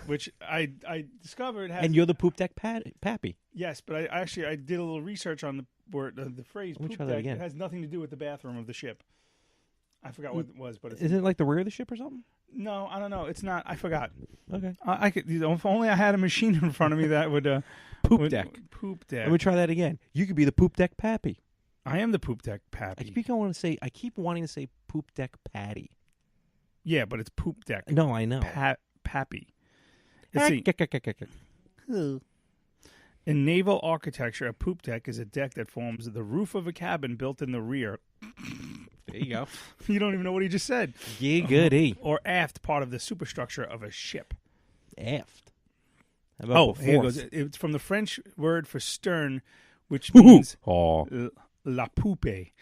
which I discovered has. And you're the poop deck pappy. Yes, but I did a little research on the word the phrase Let me poop try that deck. again. It has nothing to do with the bathroom of the ship. I forgot what it was, but it's, Isn't it like the rear of the ship or something? no, I don't know. It's not. I forgot. Okay. I could if only I had a machine in front of me that would Poop deck. Poop deck. Let me try that again. You could be the poop deck pappy. I am the poop deck pappy. I keep wanting to say poop deck patty. Yeah, but it's poop deck. No, I know. Pappy. Let's see. In naval architecture, a poop deck is a deck that forms the roof of a cabin built in the rear. There you go. You don't even know what he just said. Yeah, goody. Or aft, part of the superstructure of a ship. Aft. How about Here it before? goes. It's from the French word for stern, which means la poupe,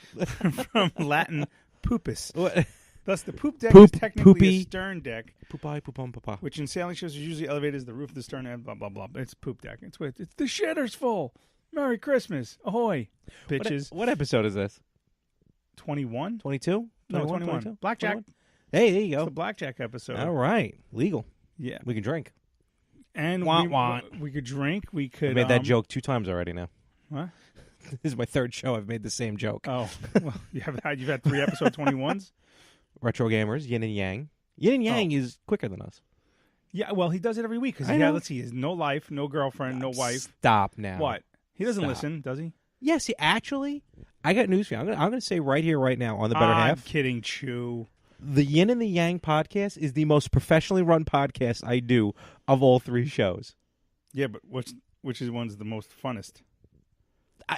from Latin pupus. What? Thus, the poop deck Poop, is technically poopy. a stern deck, Poopy, poopum, papa. which in sailing ships is usually elevated as the roof of the stern and blah, blah, blah. But it's poop deck. It's the shitter's full. Merry Christmas. Ahoy, bitches. What episode is this? 21? 22? No, 21. Blackjack. 21? Hey, there you It's go. the Blackjack episode. All right. Legal. Yeah. We can drink. And Wah. we could drink. We could. I made that joke 2 times already now. What? This is my 3rd show I've made the same joke. Oh, well, you've had 3 episode 21s? Retro Gamers, Yin and Yang. Yin and Yang is quicker than us. Yeah, well, he does it every week. Because let's see, he has no life, no girlfriend, no wife. Stop now. What? He doesn't Stop. listen, does he? Yes, actually, I got news for you. I'm gonna say right here, right now, on the Better I'm Half. kidding, Chew. The Yin and the Yang podcast is the most professionally run podcast I do of all 3 shows. Yeah, but which is one's the most funnest?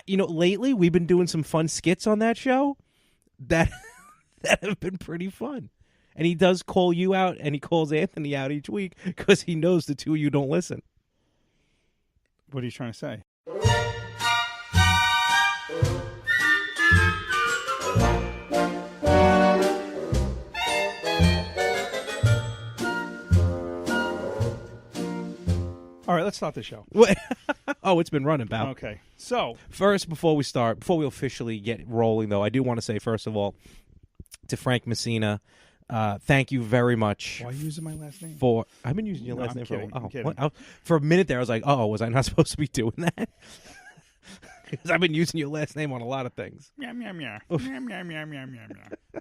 Lately we've been doing some fun skits on that show that have been pretty fun. And he does call you out, and he calls Anthony out each week because he knows the 2 of you don't listen. What are you trying to say? All right, let's start the show. Oh, it's been running, pal. Okay, so First, before we officially get rolling, though, I do want to say, first of all, to Frank Messina, thank you very much. why are you using my last name? I've been using your No, last I'm name kidding, I'm for kidding. for a minute there. I was like, oh, was I not supposed to be doing that? Because I've been using your last name on a lot of things. Meow, meow, meow. Meow, meow, meow, meow, meow, meow.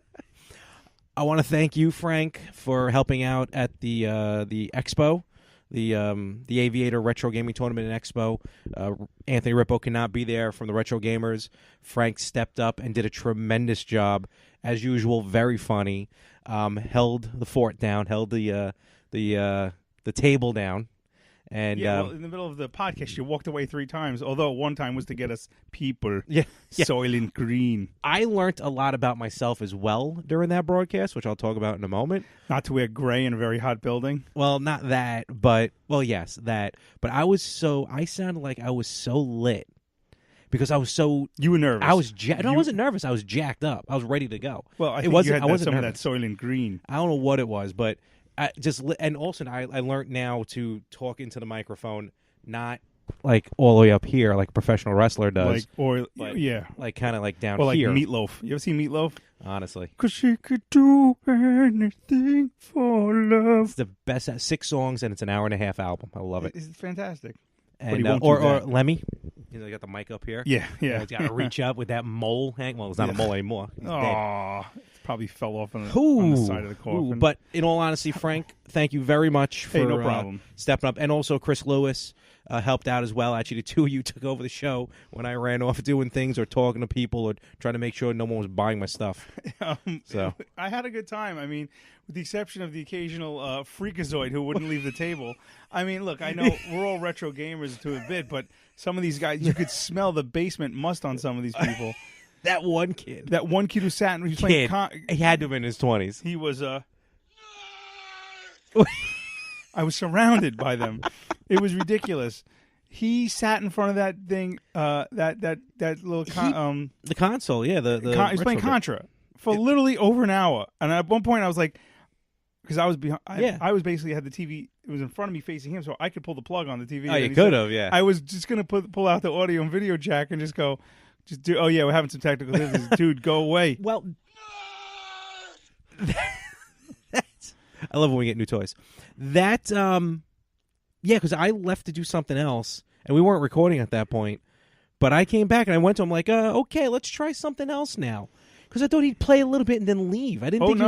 I want to thank you, Frank, for helping out at the expo, the Aviator Retro Gaming Tournament and Expo. Anthony Rippo cannot be there from the Retro Gamers. Frank stepped up and did a tremendous job, as usual. Very funny. Held the fort down. Held the table down. And Yeah, well, in the middle of the podcast, you walked away 3 times, although one time was to get us people. Yeah. Soylent Green. I learned a lot about myself as well during that broadcast, which I'll talk about in a moment. Not to wear gray in a very hot building. Well, not that, but yes, that. But I sounded like I was so lit because I was so. You were nervous. I was. No, I wasn't nervous. I was jacked up. I was ready to go. Well, I it think wasn't. you had I wasn't some nervous. of that Soylent Green. I don't know what it was, but and also I learned now to talk into the microphone, not like all the way up here like a professional wrestler does, like kind of like down or like here. Meatloaf. You ever seen Meatloaf? Honestly, 'Cause she could do anything for love. it's the best. 6 songs and it's an hour and a half album. I love it. It's fantastic. And he won't do or that. Lemmy, you got the mic up here. Yeah. He's got to reach up with that mole hang. Well, it's not a mole anymore. He's dead. Aw, it probably fell off on the side of the coffin. But in all honesty, Frank, thank you very much for no problem. Stepping up. And also Chris Lewis helped out as well. Actually, the 2 of you took over the show when I ran off doing things or talking to people or trying to make sure no one was buying my stuff. So I had a good time. I mean, with the exception of the occasional freakazoid who wouldn't leave the table. I mean, look, I know we're all retro gamers to a bit, but some of these guys, you could smell the basement must on some of these people. That one kid who sat and he was playing. He had to have been in his 20s. He was I was surrounded by them. It was ridiculous. He sat in front of that thing, that little the console, yeah. The he was playing Contra for literally over an hour. And at one point, I was like, because I was behind, I was basically had the TV. It was in front of me facing him, so I could pull the plug on the TV. Oh, you could have, yeah. I was just gonna pull out the audio and video jack and just go, do. Oh yeah, we're having some technical difficulties, dude. Go away. Well, I love when we get new toys. That, yeah, because I left to do something else, and we weren't recording at that point. But I came back, and I went to him like, okay, let's try something else now. Because I thought he'd play a little bit and then leave. I didn't think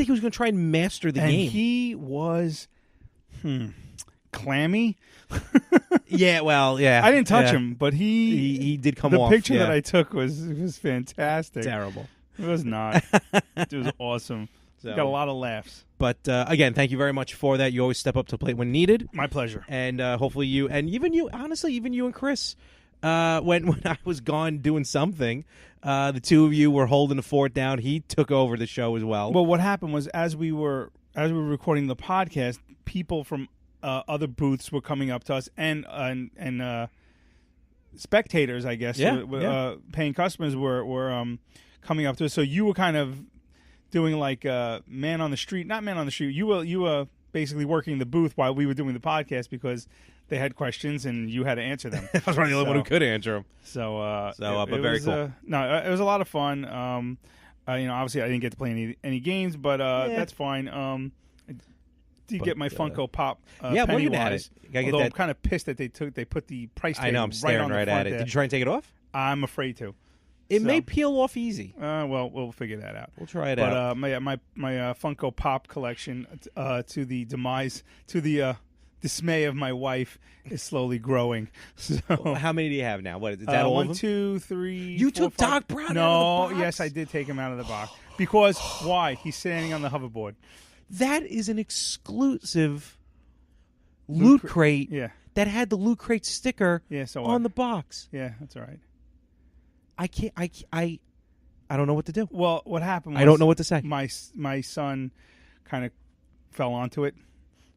he was going to try and master the game. He was clammy. Yeah, well, yeah. I didn't touch him, but he did come off. The picture that I took was fantastic. Terrible. It was not. It was awesome. So, got a lot of laughs. But again, thank you very much for that. You always step up to the plate when needed. My pleasure. And hopefully you, and even you, honestly, even you and Chris, when I was gone doing something, the two of you were holding the fort down. He took over the show as well. Well, what happened was as we were recording the podcast, people from other booths were coming up to us, and spectators, I guess, paying customers were coming up to us. So you were kind of doing like man on the street, not man on the street. You were basically working the booth while we were doing the podcast because they had questions and you had to answer them. I was probably the only one who could answer them. But very cool. No, it was a lot of fun. Obviously I didn't get to play any games, but that's fine. I did get my Funko Pop. Pennywise. Although I'm kind of pissed that they put the price tag. I know, I'm staring right at it. There. Did you try and take it off? I'm afraid to. It may peel off easy. Well, we'll figure that out. We'll try it out. But my Funko Pop collection, to the dismay of my wife, is slowly growing. So how many do you have now? What is that? All 1, of them? 2, 3. You took Doc Brown out of the box? Yes, I did take him out of the box. Because why? He's standing on the hoverboard. That is an exclusive Loot Crate. Yeah. That had the Loot Crate sticker on the box. Yeah, that's all right. I don't know what to do. Well, what happened was I don't know what to say. My son kind of fell onto it,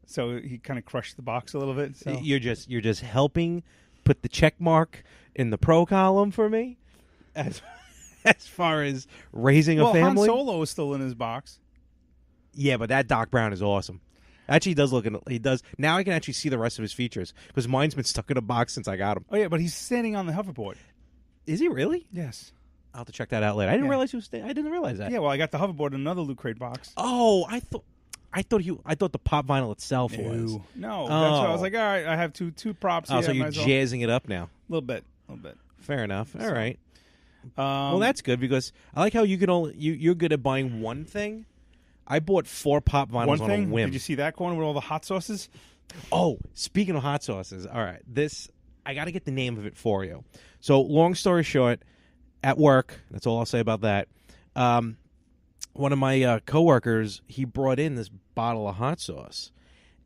so he kind of crushed the box a little bit. So. You're just helping put the check mark in the pro column for me, as far as raising a family. Han Solo is still in his box. Yeah, but that Doc Brown is awesome. Actually, he does. Now I can actually see the rest of his features because mine's been stuck in a box since I got him. Oh yeah, but he's standing on the hoverboard. Is he really? Yes. I'll have to check that out later. I didn't realize he was. I didn't realize that. Yeah, well, I got the hoverboard in another Loot Crate box. Oh, I thought the pop vinyl itself was. No, that's why I was like, all right, I have two props. Oh, here, so you're jazzing it up now. A little bit. Fair enough. All right. Well, that's good because I like how you can only you're good at buying one thing. I bought 4 pop vinyls on a whim. Did you see that corner with all the hot sauces? Oh, speaking of hot sauces, all right, I got to get the name of it for you. So, long story short, at work, that's all I'll say about that. One of my coworkers, he brought in this bottle of hot sauce,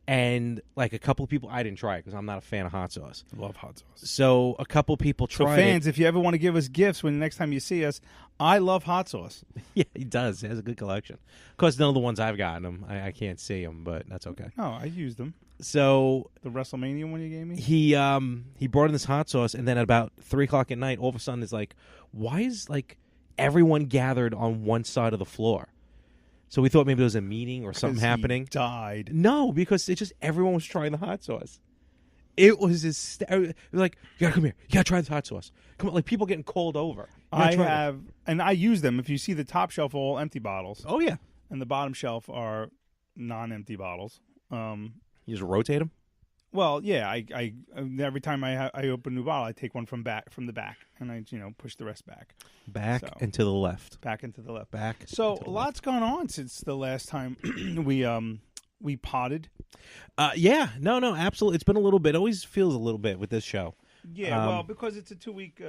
and like a couple of people, I didn't try it because I'm not a fan of hot sauce. I love hot sauce. So a couple people tried. So fans, if you ever want to give us gifts when next time you see us, I love hot sauce. Yeah, he does. He has a good collection. Of course, none of the ones I've gotten him. I can't see them, but that's okay. No, I used them. So the WrestleMania one you gave me? He brought in this hot sauce, and then at about 3:00 at night, all of a sudden, it's like, why is like everyone gathered on one side of the floor? So we thought maybe there was a meeting or something happening. He died. No, because it's just everyone was trying the hot sauce. It was like, you gotta come here. You gotta try this hot sauce. Come on, like people getting called over. And I use them. If you see the top shelf, are all empty bottles. Oh yeah, and the bottom shelf are non-empty bottles. You just rotate them. Well, yeah. I every time I open a new bottle, I take one from the back, and I push the rest back. Back and to the left. Back and to the left. Back. So a lot's gone on since the last time we potted. Yeah. No, absolutely. It's been a little bit. It always feels a little bit with this show. Yeah. Well, because it's a 2-week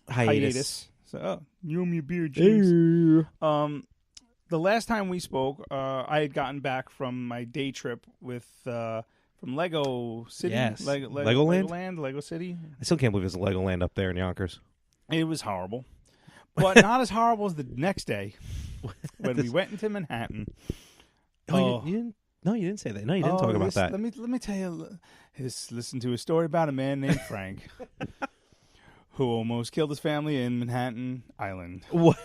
hiatus. So you owe me a beer, James. The last time we spoke, I had gotten back from my day trip from Lego City. Yes. Legoland, Lego City. I still can't believe there's a Legoland up there in Yonkers. It was horrible. But not as horrible as the next day when we went into Manhattan. You didn't say that. No, you didn't talk about that. Let me tell you. Listen to a story about a man named Frank who almost killed his family in Manhattan Island. What?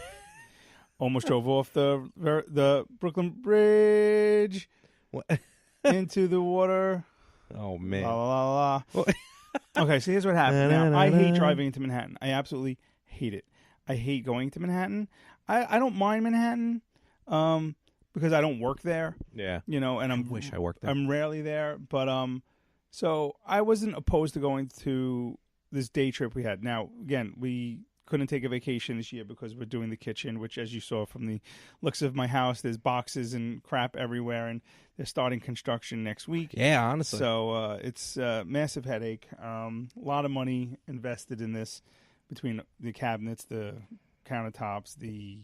Almost drove off the Brooklyn Bridge into the water. Oh, man. La, la, la. Okay, so here's what happened. Now, I hate driving into Manhattan. I absolutely hate it. I hate going to Manhattan. I don't mind Manhattan, because I don't work there. Yeah. You know, and I wish I worked there. I'm rarely there, but so I wasn't opposed to going to this day trip we had. Now, again, we couldn't take a vacation this year because we're doing the kitchen, which, as you saw from the looks of my house, there's boxes and crap everywhere, and they're starting construction next week. Yeah, honestly. So it's a massive headache. A lot of money invested in this between the cabinets, the countertops, the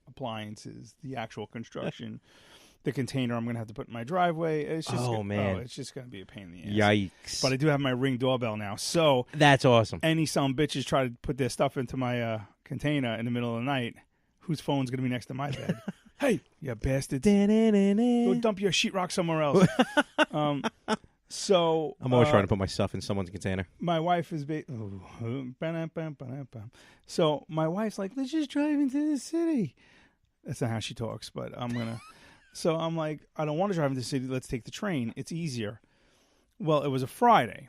appliances, the actual construction. The container I'm going to have to put in my driveway. It's just it's just going to be a pain in the ass. Yikes. But I do have my Ring doorbell now. So that's awesome. any some bitches try to put their stuff into my container in the middle of the night, whose phone's going to be next to my bed? Hey, you bastards. Go dump your sheetrock somewhere else. So I'm always trying to put my stuff in someone's container. My wife is so my wife's like, let's just drive into the city. That's not how she talks, but I'm going to. So I'm like, I don't want to drive into the city. Let's take the train. It's easier. Well, it was a Friday.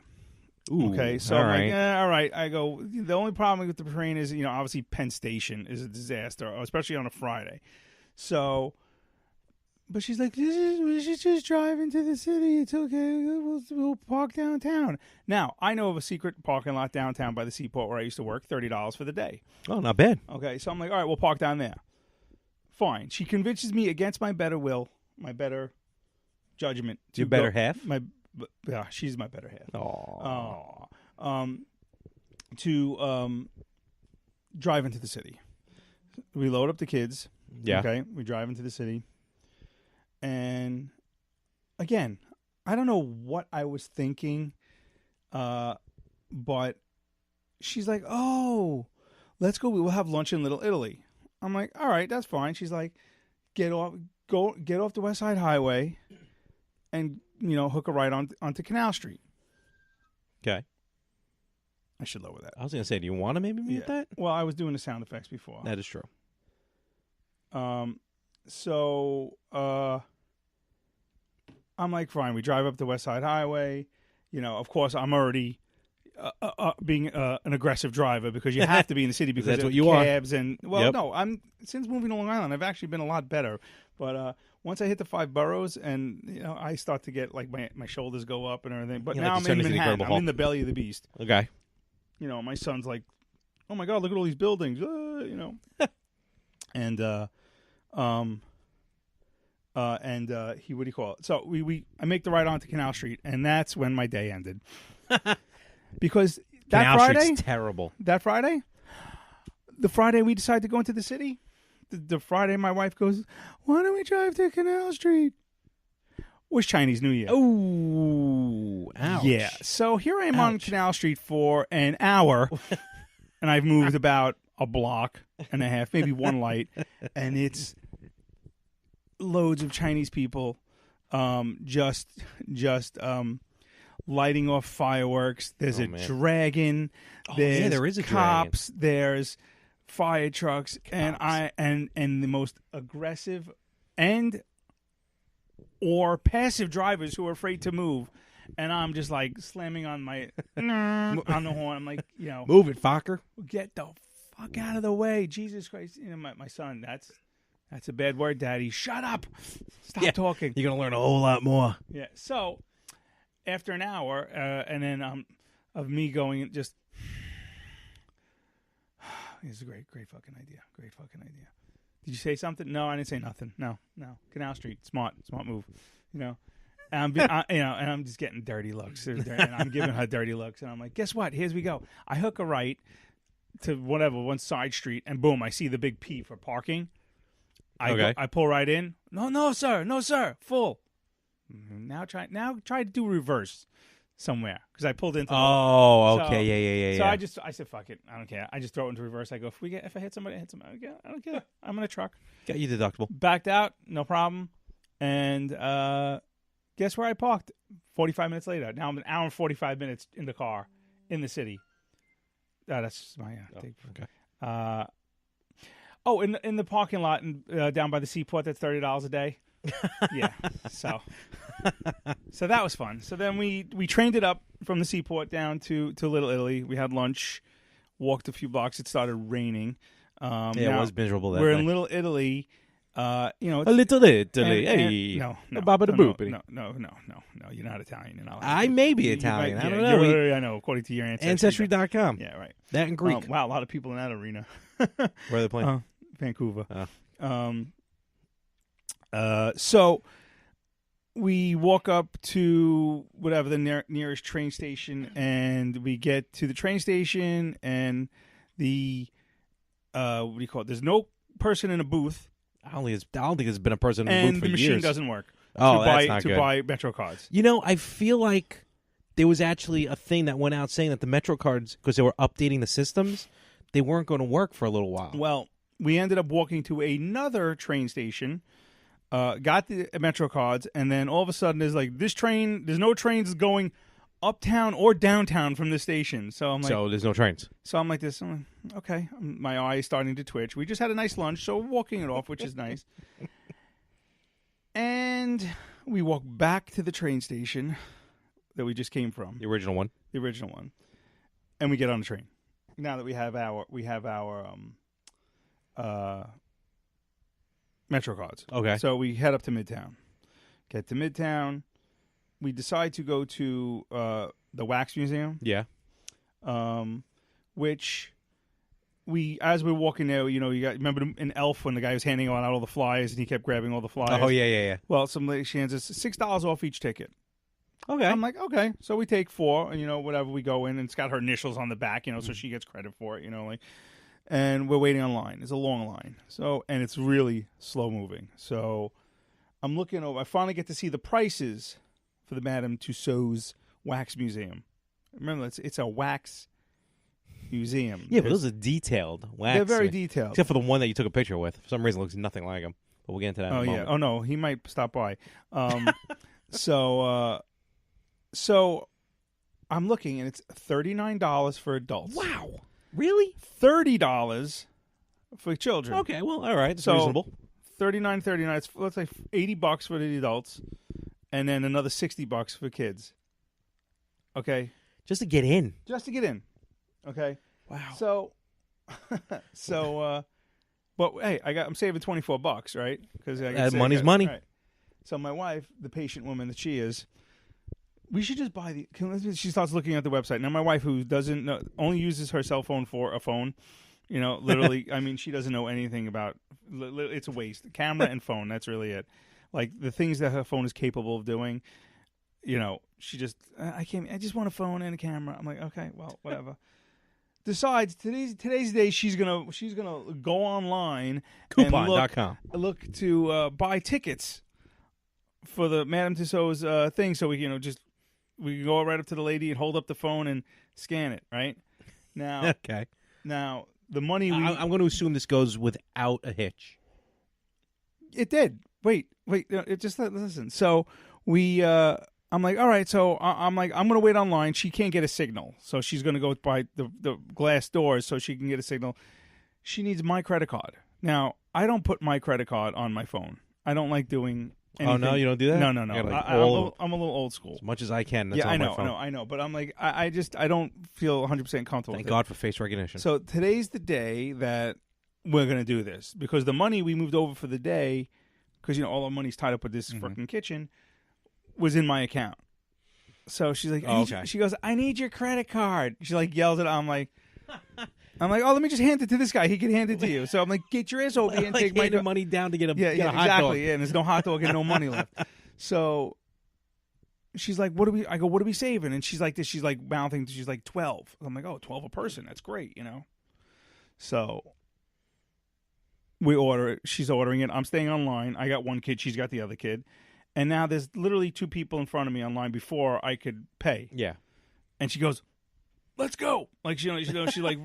Ooh, okay, so all I'm right. like, all right. I go, the only problem with the train is, obviously Penn Station is a disaster, especially on a Friday. So, but she's like, we should just drive into the city. It's okay. We'll park downtown. Now, I know of a secret parking lot downtown by the seaport where I used to work, $30 for the day. Oh, not bad. Okay, so I'm like, all right, we'll park down there. Fine. She convinces me against my better will, my better judgment. Your better half? Yeah, she's my better half. Aww. To drive into the city. We load up the kids. Yeah. Okay. We drive into the city. And again, I don't know what I was thinking, but she's like, oh, let's go. We'll have lunch in Little Italy. I'm like, all right, that's fine. She's like, get off the West Side Highway and, hook a right onto Canal Street. Okay. I should lower that. I was going to say, do you want to maybe mute that? Well, I was doing the sound effects before. That is true. So I'm like, fine. We drive up the West Side Highway. Of course, I'm already being an aggressive driver because you have to be in the city because that's of what you cabs are. and no, I'm since moving to Long Island, I've actually been a lot better. But once I hit the 5 boroughs and I start to get like my shoulders go up and everything. But now I'm in Manhattan. I'm in the belly of the beast. Okay. My son's like, oh my God, look at all these buildings. And he, what do you call it? So I make the ride onto Canal Street, and that's when my day ended. Because that Canal Friday, Street's terrible. That Friday, the Friday we decided to go into the city, the Friday my wife goes, why don't we drive to Canal Street? Was Chinese New Year. Oh, ouch. Yeah. So here I am on Canal Street for an hour, and I've moved about a block and a half, maybe one light, and it's loads of Chinese people just lighting off fireworks. There's a dragon. There's there is a cops. dragon. There's fire trucks. And the most aggressive or passive drivers who are afraid to move. And I'm just like slamming on my on the horn. I'm like, move it, Fokker. Get the fuck out of the way, Jesus Christ! My son. That's a bad word, Daddy. Shut up. Stop talking. You're gonna learn a whole lot more. Yeah. So after an hour, and then of me going just, it's a great fucking idea. Great fucking idea. Did you say something? No, I didn't say nothing. No. Canal Street, smart move. And I'm just getting dirty looks, and I'm giving her dirty looks, and I'm like, guess what? Here's we go. I hook a right to one side street, and boom, I see the big P for parking. I pull right in. No, sir, full. Now try to do reverse somewhere because I pulled into. Oh, okay, So I said, fuck it, I don't care. I just throw it into reverse. I go, if I hit somebody, I hit somebody. I don't care. I'm in a truck. Got you deductible. Backed out, no problem. And guess where I parked? 45 minutes later. Now I'm an hour and 45 minutes in the car in the city. That's my take. Okay. In the parking lot down by the seaport, that's $30 a day. Yeah. So that was fun. So then we trained it up from the seaport down to Little Italy. We had lunch, walked a few blocks. It started raining. It was miserable that We're night. in Little Italy, It's, A little Italy. and- Hey. no, Baba da no, boopity. no, you're not Italian. You're not I may be Italian. I don't know. I know, according to your ancestry. Ancestry.com. Yeah, right. That and Greek. Wow, a lot of people in that arena. Where are they playing? Vancouver. Oh. So we walk up to whatever the nearest train station, and we get to the train station, and the what do you call it? There's no person in a booth, I don't think there's been a person in the and booth for the machine years. doesn't work. Oh, to that's buy, not to good. buy Metro cards. I feel like there was actually a thing that went out saying that the Metro cards, because they were updating the systems, they weren't going to work for a little while. Well, we ended up walking to another train station, got the Metro cards, and then all of a sudden there's no trains going uptown or downtown from the station. So I'm like, So there's no trains. So I'm like this. I'm like, okay, my eye is starting to twitch. We just had a nice lunch, so we're walking it off, which is nice. And we walk back to the train station that we just came from, The original one. and we get on the train. Now that we have our Metro cards. Okay. So we head up to Midtown. Get to Midtown. We decide to go to the Wax Museum. Yeah. Which as we're walking there, remember in Elf when the guy was handing out all the flyers and he kept grabbing all the flyers? Oh, yeah. Well, some lady, she hands us $6 off each ticket. Okay. I'm like, okay. So we take 4, and, whatever, we go in, and it's got her initials on the back, so she gets credit for it, and we're waiting on line. It's a long line. So, and it's really slow moving. So I'm looking over. I finally get to see the prices for the Madame Tussauds Wax Museum. Remember, it's a wax museum. Yeah, but those are detailed wax. They're very detailed. Except for the one that you took a picture with. For some reason, it looks nothing like him. But we'll get into that in a moment. Oh, no. He might stop by. So I'm looking, and it's $39 for adults. Wow. Really? $30 for children. Okay, well, all right. It's So, reasonable. $39.39. It's, let's say $80 for the adults, and then another $60 for kids. Okay, Just to get in. just to get in. Okay. Wow. So, but hey, I'm saving $24, right? Because money's money. Right. So my wife, the patient woman that she is, we should just buy she starts looking at the website. Now my wife, who doesn't know, only uses her cell phone for a phone, literally, I mean, she doesn't know anything about, it's a waste. Camera and phone, that's really it. Like the things that her phone is capable of doing, she just, I just want a phone and a camera. I'm like, okay, well, whatever. Decides today's day she's gonna go online Coupon.com. and look to buy tickets for the Madame Tussauds thing, so we can go right up to the lady and hold up the phone and scan it. Right now, Okay. Now the money I'm going to assume this goes without a hitch. it did. Wait, just listen. So I'm like, all right. So I'm like, I'm gonna wait online. She can't get a signal, so she's gonna go by the glass doors so she can get a signal. She needs my credit card. Now I don't put my credit card on my phone. I don't like doing anything. Oh, no? You don't do that? No. I got, like, I'm a little old school. as much as I can. That's Yeah, on I know, my phone. I know. But I'm like, I don't feel 100% comfortable. Thank with God for face recognition. it. So today's the day that we're gonna do this, because the money we moved over for the day, because all our money's tied up with this freaking kitchen, was in my account. So she's like, okay. She goes, I need your credit card. She like yells it. I'm like, oh, let me just hand it to this guy. He can hand it to you. So I'm like, get your ass over here and like take my money down to get a yeah, get a hot exactly. dog. Yeah, and there's no hot dog and no money left. So she's like, I go, what are we saving? And she's like this. She's like mouthing. She's like 12. I'm like, oh, 12 a person. That's great, So we order it. She's ordering it. I'm staying online. I got one kid. She's got the other kid. And now there's literally 2 people in front of me online before I could pay. Yeah. And she goes, let's go. Like, she like,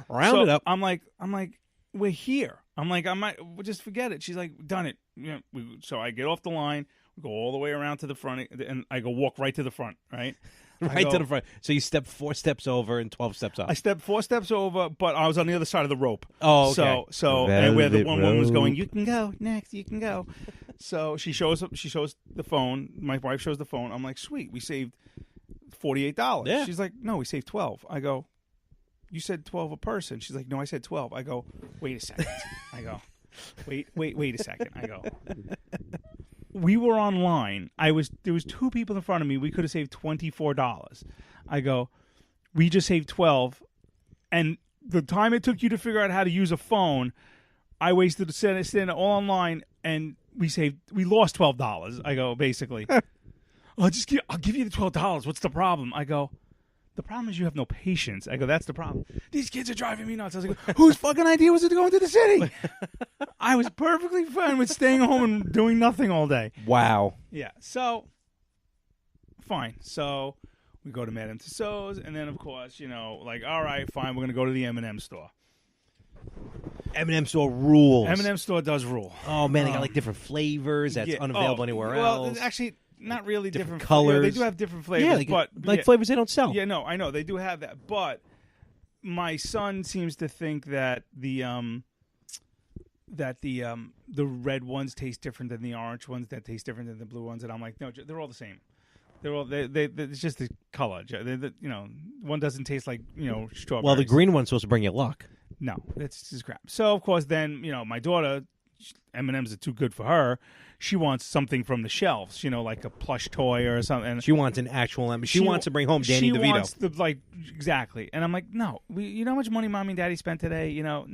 Round it up. I'm like, we're here. I'm like, we'll just forget it. She's like, done it. So I get off the line, we go all the way around to the front, and I go walk right to the front, right? Right to the front. So you step 4 steps over and 12 steps up. I stepped 4 steps over, but I was on the other side of the rope. Oh, okay. So and where the one woman was going, you can go next, you can go. So she shows the phone. My wife shows the phone. I'm like, sweet, we saved $48. Yeah. She's like, no, we saved 12. I go, you said 12 a person. She's like, no, I said 12. I go, wait a second. I go, wait a second. I go, we were online. There was 2 people in front of me. We could have saved $24. I go, we just saved 12, and the time it took you to figure out how to use a phone, I wasted sitting all online, and we lost $12. I go, basically. I'll give you the $12. What's the problem? I go, the problem is you have no patience. I go, that's the problem. These kids are driving me nuts. I was like, whose fucking idea was it to go into the city? I was perfectly fine with staying home and doing nothing all day. Wow. Yeah. So, fine. So, we go to Madame Tussauds, and then, of course, all right, fine, we're going to go to the M&M store. M&M store rules. M&M store does rule. Oh, man, they got, different flavors that's unavailable anywhere else. Well, actually, not really different colors. They do have different flavors. Yeah, flavors they don't sell. Yeah, no, I know. They do have that. But my son seems to think that the red ones taste different than the orange ones, that taste different than the blue ones. And I'm like, no, they're all the same. It's just the color. One doesn't taste like, strawberries. Well, the green one's supposed to bring you luck. No, that's just crap. So, of course, then, my daughter, M&M's are too good for her. She wants something from the shelves, like a plush toy or something. And she wants an actual M&M. She wants to bring home Danny DeVito. She wants exactly. And I'm like, no, you know how much money Mommy and Daddy spent today? No,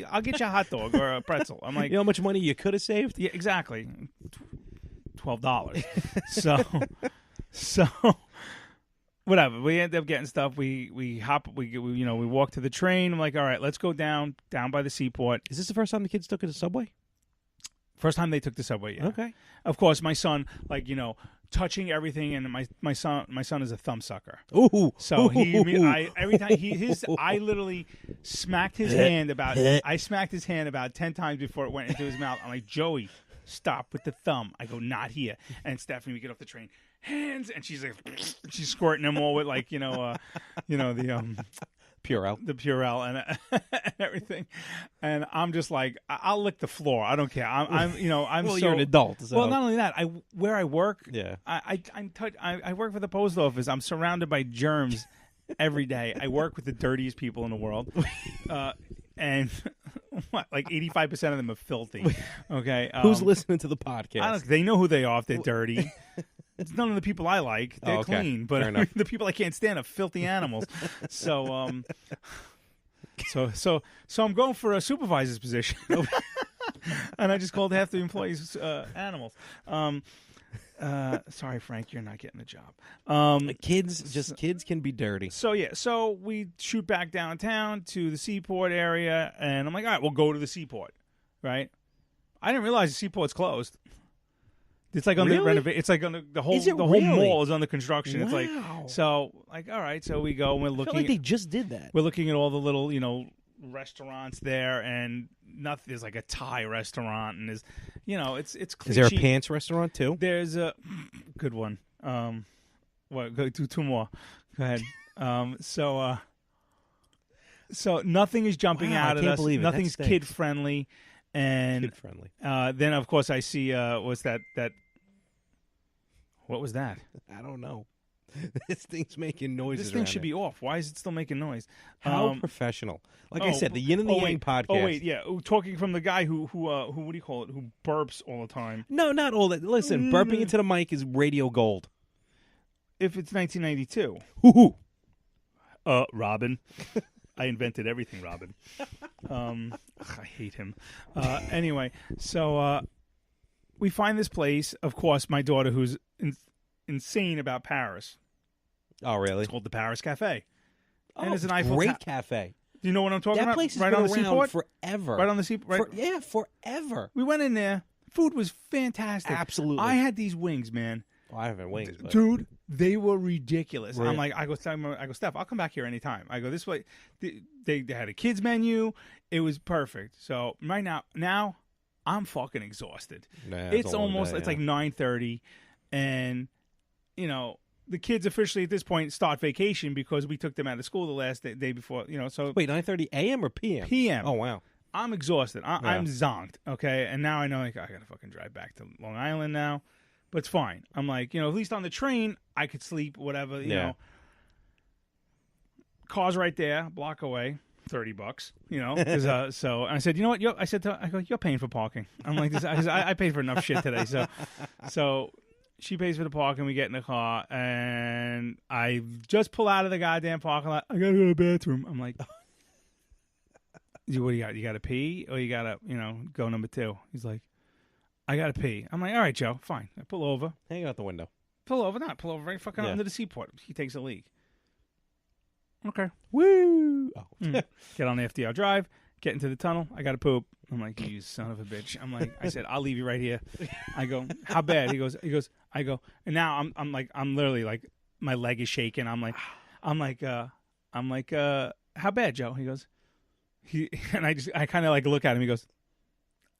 I'll get you a hot dog or a pretzel. I'm like, you know how much money you could have saved? Yeah, exactly. $12. So whatever. We end up getting stuff. We walk to the train. I'm like, all right, let's go down by the seaport. Is this the first time the kids took the subway? First time they took the subway, yeah. Okay. Of course, my son, touching everything, and my son is a thumb sucker. Ooh. So every time I literally smacked his hand I smacked his hand about 10 times before it went into his mouth. I'm like, Joey, stop with the thumb. I go, not here. And Stephanie, we get off the train, hands, and she's like, she's squirting them all with the Purell. The Purell and everything, and I'm just like, I'll lick the floor. I don't care. I'm well, you're an adult. So. Well, not only that, where I work, yeah, I work for the post office. I'm surrounded by germs every day. I work with the dirtiest people in the world, and like 85% of them are filthy. Okay, who's listening to the podcast? They know who they are if they're dirty. It's none of the people I like. They're clean, but the people I can't stand are filthy animals. So, so I'm going for a supervisor's position, and I just called half the employees animals. Sorry, Frank, you're not getting the job. Kids can be dirty. So we shoot back downtown to the seaport area, and I'm like, all right, we'll go to the seaport, right? I didn't realize the seaport's closed. It's like on the renovation. It's like on the whole mall is under construction. Wow. It's all right. So we go and we're looking. I feel like they just did that. We're looking at all the little restaurants there, and nothing. There's like a Thai restaurant, and there's it's cliche. Is there a pants restaurant too? There's a good one. Go do 2 more. Go ahead. So nothing is jumping out at us. Nothing's kid friendly. And kid friendly. Then of course I see what's that? What was that? I don't know. This thing's making noises. This thing should be off. Why is it still making noise? How professional! Like I said, the Yin and the Yang podcast. Oh wait, yeah. Talking from the guy who what do you call it? Who burps all the time? No, not all that. Listen, burping into the mic is radio gold. If it's 1992. Robin. I invented everything, Robin. I hate him. Anyway, so we find this place. Of course, my daughter, who's insane about Paris. Oh, really? It's called the Paris Cafe. And it's an Eiffel great cafe. Do you know what I'm talking about? That place has right been on the around seaport? forever. Right on the seaport? Yeah, forever. We went in there. Food was fantastic. Absolutely. I had these wings, man. Well, I haven't wings, but... Dude, they were ridiculous. Really? I'm like, I go, Steph, I'll come back here anytime. I go, this way. They had a kids menu. It was perfect. So right now I'm fucking exhausted. It's almost, it's like 9:30, and the kids officially at this point start vacation because we took them out of school the last day before. So wait, 9:30 a.m. or p.m. p.m. Oh wow. I'm exhausted. I'm zonked. Okay, and now I know I gotta fucking drive back to Long Island now. But it's fine. I'm like, at least on the train, I could sleep, whatever, you know. Car's right there, a block away. $30, you know. 'Cause, so I said, you know what? I go, you're paying for parking. I'm like, this, I paid for enough shit today. So she pays for the parking. We get in the car, and I just pull out of the goddamn parking lot. I gotta go to the bathroom. I'm like, what do you got? You gotta pee, or you gotta, go number 2? He's like, I gotta pee. I'm like, all right, Joe, fine. I pull over. Hang out the window. Pull over right fucking out into the seaport. He takes a leak. Okay. Woo! Oh. Get on the FDR Drive, get into the tunnel. I got to poop. I'm like, you son of a bitch. I said, I'll leave you right here. I go, how bad? He goes, I go, and now I'm literally like, my leg is shaking. I'm like, how bad, Joe? He goes, and I kind of like look at him. He goes,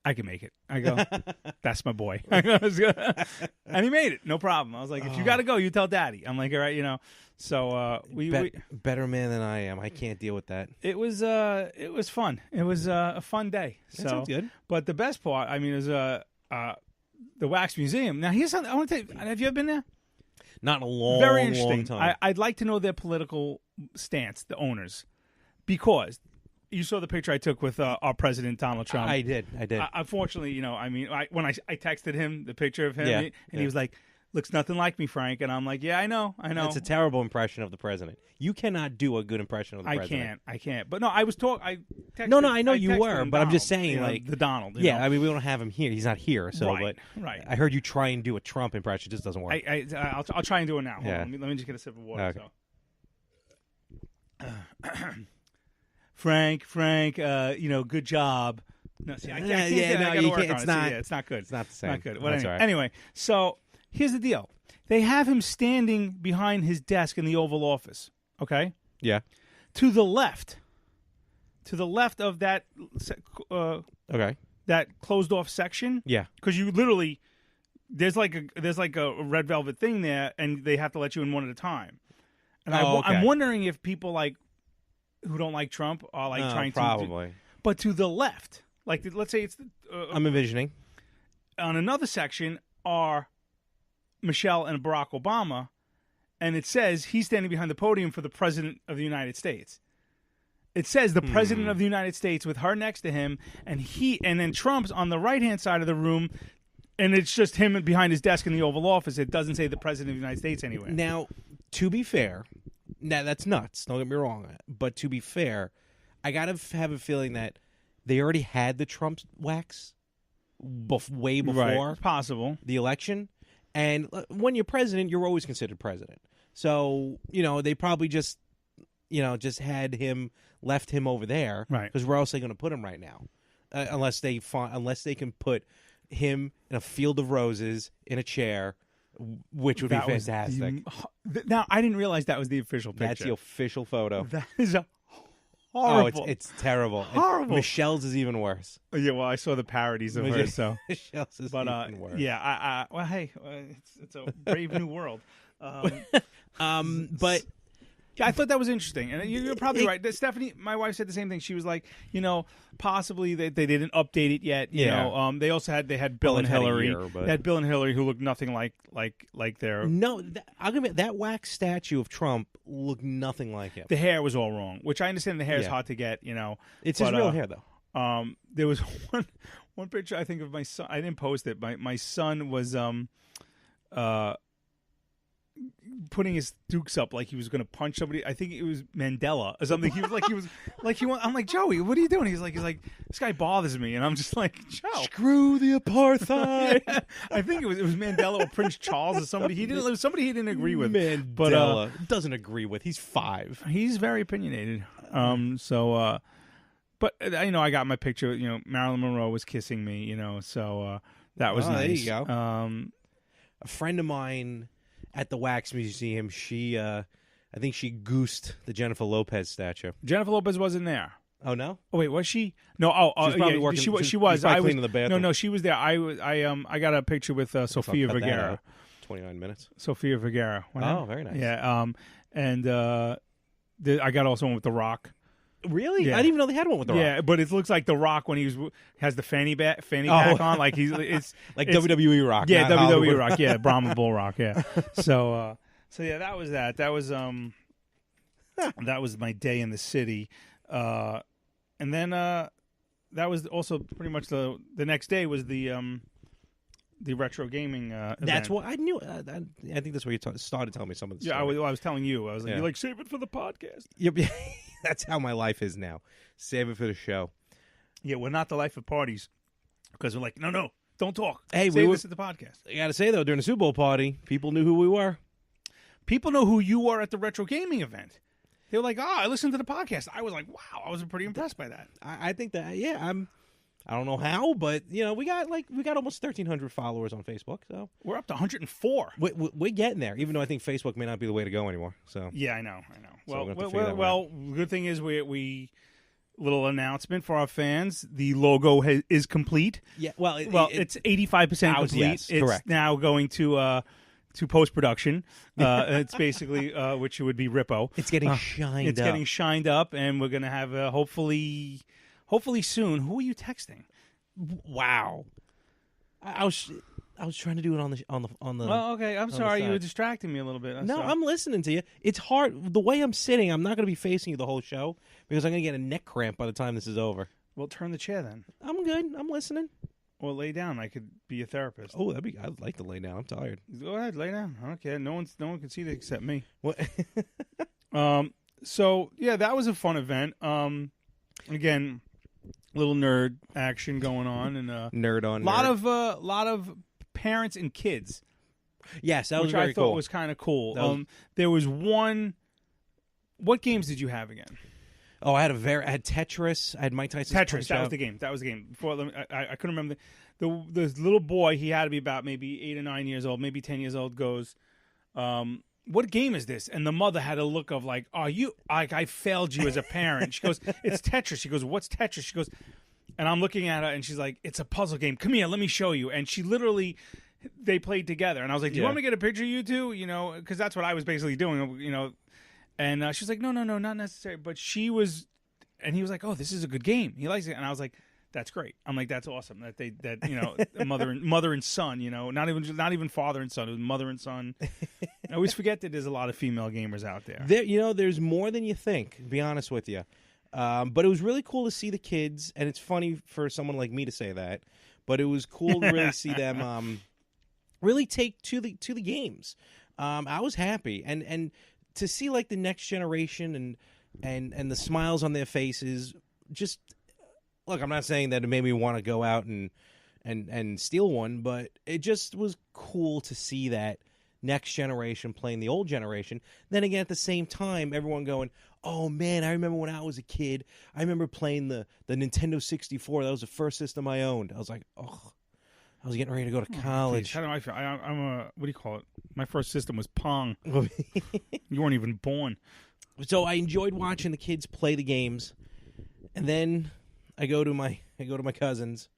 I can make it. I go, that's my boy. And he made it, no problem. I was like, if you got to go, you tell Daddy. I'm like, all right, So we better man than I am. I can't deal with that. It was fun. It was a fun day. That sounds good. But the best part, is the Wax Museum. Now here's something I want to tell you. Have you ever been there? Not in a long, very interesting. long time. I'd like to know their political stance, the owners, because. You saw the picture I took with our president, Donald Trump. I did. Unfortunately, when I texted him the picture of him, and he was like, looks nothing like me, Frank. And I'm like, yeah, I know. It's a terrible impression of the president. You cannot do a good impression of the president. I can't. But no, I was talking. No, I know you were, but I'm just saying, the Donald. I mean, we don't have him here. He's not here. So, right. I heard you try and do a Trump impression. It just doesn't work. I'll try and do it now. Yeah. Let me just get a sip of water. Okay. So. Frank, good job. No, see, I can't. It's not. It's not good. It's not the same. Not good. That's all right. Anyway, so here's the deal. They have him standing behind his desk in the Oval Office. Okay. Yeah. To the left of that. Okay. That closed off section. Yeah. Because you literally there's like a red velvet thing there, and they have to let you in one at a time. And I'm wondering if people who don't like Trump are trying probably. But to the left, let's say it's I'm envisioning. On another section are Michelle and Barack Obama, and it says he's standing behind the podium for the President of the United States. It says the President of the United States with her next to him, and then Trump's on the right-hand side of the room, and it's just him behind his desk in the Oval Office. It doesn't say the President of the United States anywhere. Now, to be fair, that's nuts. Don't get me wrong. But to be fair, I got to have a feeling that they already had the Trump wax way before possible the election. And when you're president, you're always considered president. So, they probably just had him, left him over there. Right. Because where else are they going to put him right now? Unless they can put him in a field of roses in a chair, which would be fantastic. Now, I didn't realize that was the official picture. That's the official photo. That is horrible. Oh, it's terrible. Horrible. Michelle's is even worse. Yeah, well, I saw the parodies of her, so. Michelle's is even worse. Yeah, well, hey, it's a brave new world. But yeah, I thought that was interesting, and you're probably right. Stephanie, my wife, said the same thing. She was like, possibly they didn't update it yet. You know, they also had Bill and Hillary. They had Bill and Hillary who looked nothing like their. No, I'll admit that wax statue of Trump looked nothing like him. The hair was all wrong, which I understand. The hair is hard to get. It's his real hair though. There was one picture I think of my son. I didn't post it. My son was putting his dukes up like he was going to punch somebody. I think it was Mandela or something. He was I'm like, Joey, what are you doing? He's like, this guy bothers me, and I'm just like, Joe, screw the apartheid. Yeah. I think it was Mandela or Prince Charles or somebody. He didn't agree with. Mandela but, doesn't agree with. He's 5. He's very opinionated. But I got my picture. Marilyn Monroe was kissing me. So that was nice. There you go. A friend of mine at the Wax Museum, she, I think she goosed the Jennifer Lopez statue. Jennifer Lopez wasn't there. Oh no! Oh wait, was she? No. She was probably working. She was. I was cleaning the bathroom. No, she was there. I got a picture with Sofia Vergara. 29 minutes. Sofia Vergara. Oh, very nice. Yeah. And I got also one with The Rock. Really? Yeah. I didn't even know they had one with The Rock. Yeah, but it looks like The Rock when has the fanny pack on, like it's like WWE Rock. Yeah, WWE Rock. Yeah, Brahma Bull Rock. Yeah. So yeah, that was that. That was my day in the city. And then that was also pretty much the next day was the retro gaming event. That's what I knew. I think that's where you started telling me some of the Yeah, story. I was telling you. I was like, you like, save it for the podcast. Yep. That's how my life is now. Save it for the show. Yeah, we're not the life of parties because we're like, no, don't talk. Hey, save this at the podcast. I got to say, though, during the Super Bowl party, people knew who we were. People know who you are at the retro gaming event. They were like, I listened to the podcast. I was like, wow, I was pretty impressed by that. I think that, I don't know how, but, we got almost 1,300 followers on Facebook, so. We're up to 104. We're getting there, even though I think Facebook may not be the way to go anymore, so. Yeah, I know. So Well, good thing is we little announcement for our fans. The logo is complete. Yeah, it's 85% complete. Yes, it's correct. now going to post-production. It's basically, which would be Rippo. It's getting shined up. It's getting shined up, and we're going to have, hopefully soon. Who are you texting? Wow. I was trying to do it on the. Well, okay. I'm sorry. You were distracting me a little bit. I'm listening to you. It's hard. The way I'm sitting, I'm not going to be facing you the whole show because I'm going to get a neck cramp by the time this is over. Well, turn the chair then. I'm good. I'm listening. Well, lay down. I could be a therapist. Oh, I'd like to lay down. I'm tired. Go ahead, lay down. Okay. No one can see that except me. What? So yeah, that was a fun event. Again, little nerd action going on, and nerd on. Lot of parents and kids. Yes, that was which very I thought cool. was kind of cool. There was one. What games did you have again? Oh, I had Tetris. I had Mike Tyson's Tetris. That was the game. Before I couldn't remember the little boy. He had to be about maybe 8 or 9 years old, maybe 10 years old. Goes, what game is this? And the mother had a look of like, are you? I failed you as a parent. She goes, it's Tetris. She goes, what's Tetris? She goes, and I'm looking at her, and she's like, it's a puzzle game. Come here, let me show you. And she literally. They played together, and I was like, do you want me to get a picture of you two? Because that's what I was basically doing, And she's like, no, not necessary. But she was, and he was like, oh, this is a good game. He likes it. And I was like, that's great. I'm like, that's awesome. That mother and son, not even father and son. It was mother and son. I always forget that there's a lot of female gamers out there. There's more than you think, to be honest with you. But it was really cool to see the kids, and it's funny for someone like me to say that, but it was cool to really see them really take to the games. I was happy, and to see like the next generation and the smiles on their faces. Just look, I'm not saying that it made me want to go out and steal one, but it just was cool to see that next generation playing the old generation. Then again, at the same time, everyone going, oh man, I remember when I was a kid, I remember playing the Nintendo 64. That was the first system I owned. I was like, oh, I was getting ready to go to college. How do I feel? I'm a, what do you call it? My first system was Pong. You weren't even born. So I enjoyed watching the kids play the games, and then I go to my cousins,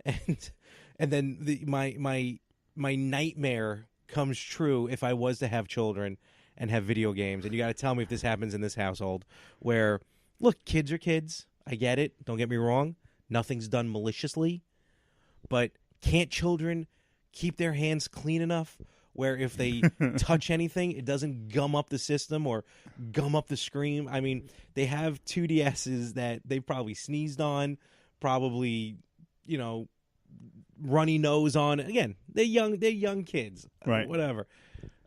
and then my nightmare comes true if I was to have children and have video games. And you got to tell me if this happens in this household, where look, kids are kids. I get it. Don't get me wrong. Nothing's done maliciously, but can't children keep their hands clean enough where if they touch anything, it doesn't gum up the system or gum up the screen? I mean, they have 2DSs that they probably sneezed on, probably, runny nose on. Again, they're young kids, right? Whatever.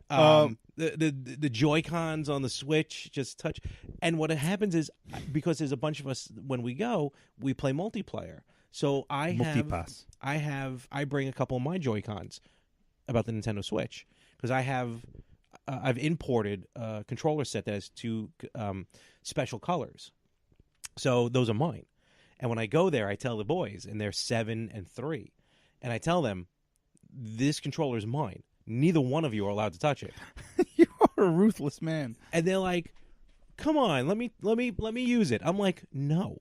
The Joy-Cons on the Switch just touch. And what happens is, because there's a bunch of us when we go, we play multiplayer. So I bring a couple of my Joy-Cons about the Nintendo Switch because I've imported a controller set that has two special colors. So those are mine. And when I go there, I tell the boys, and they're 7 and 3, and I tell them, this controller is mine. Neither one of you are allowed to touch it. You are a ruthless man. And they're like, come on, let me use it. I'm like, no.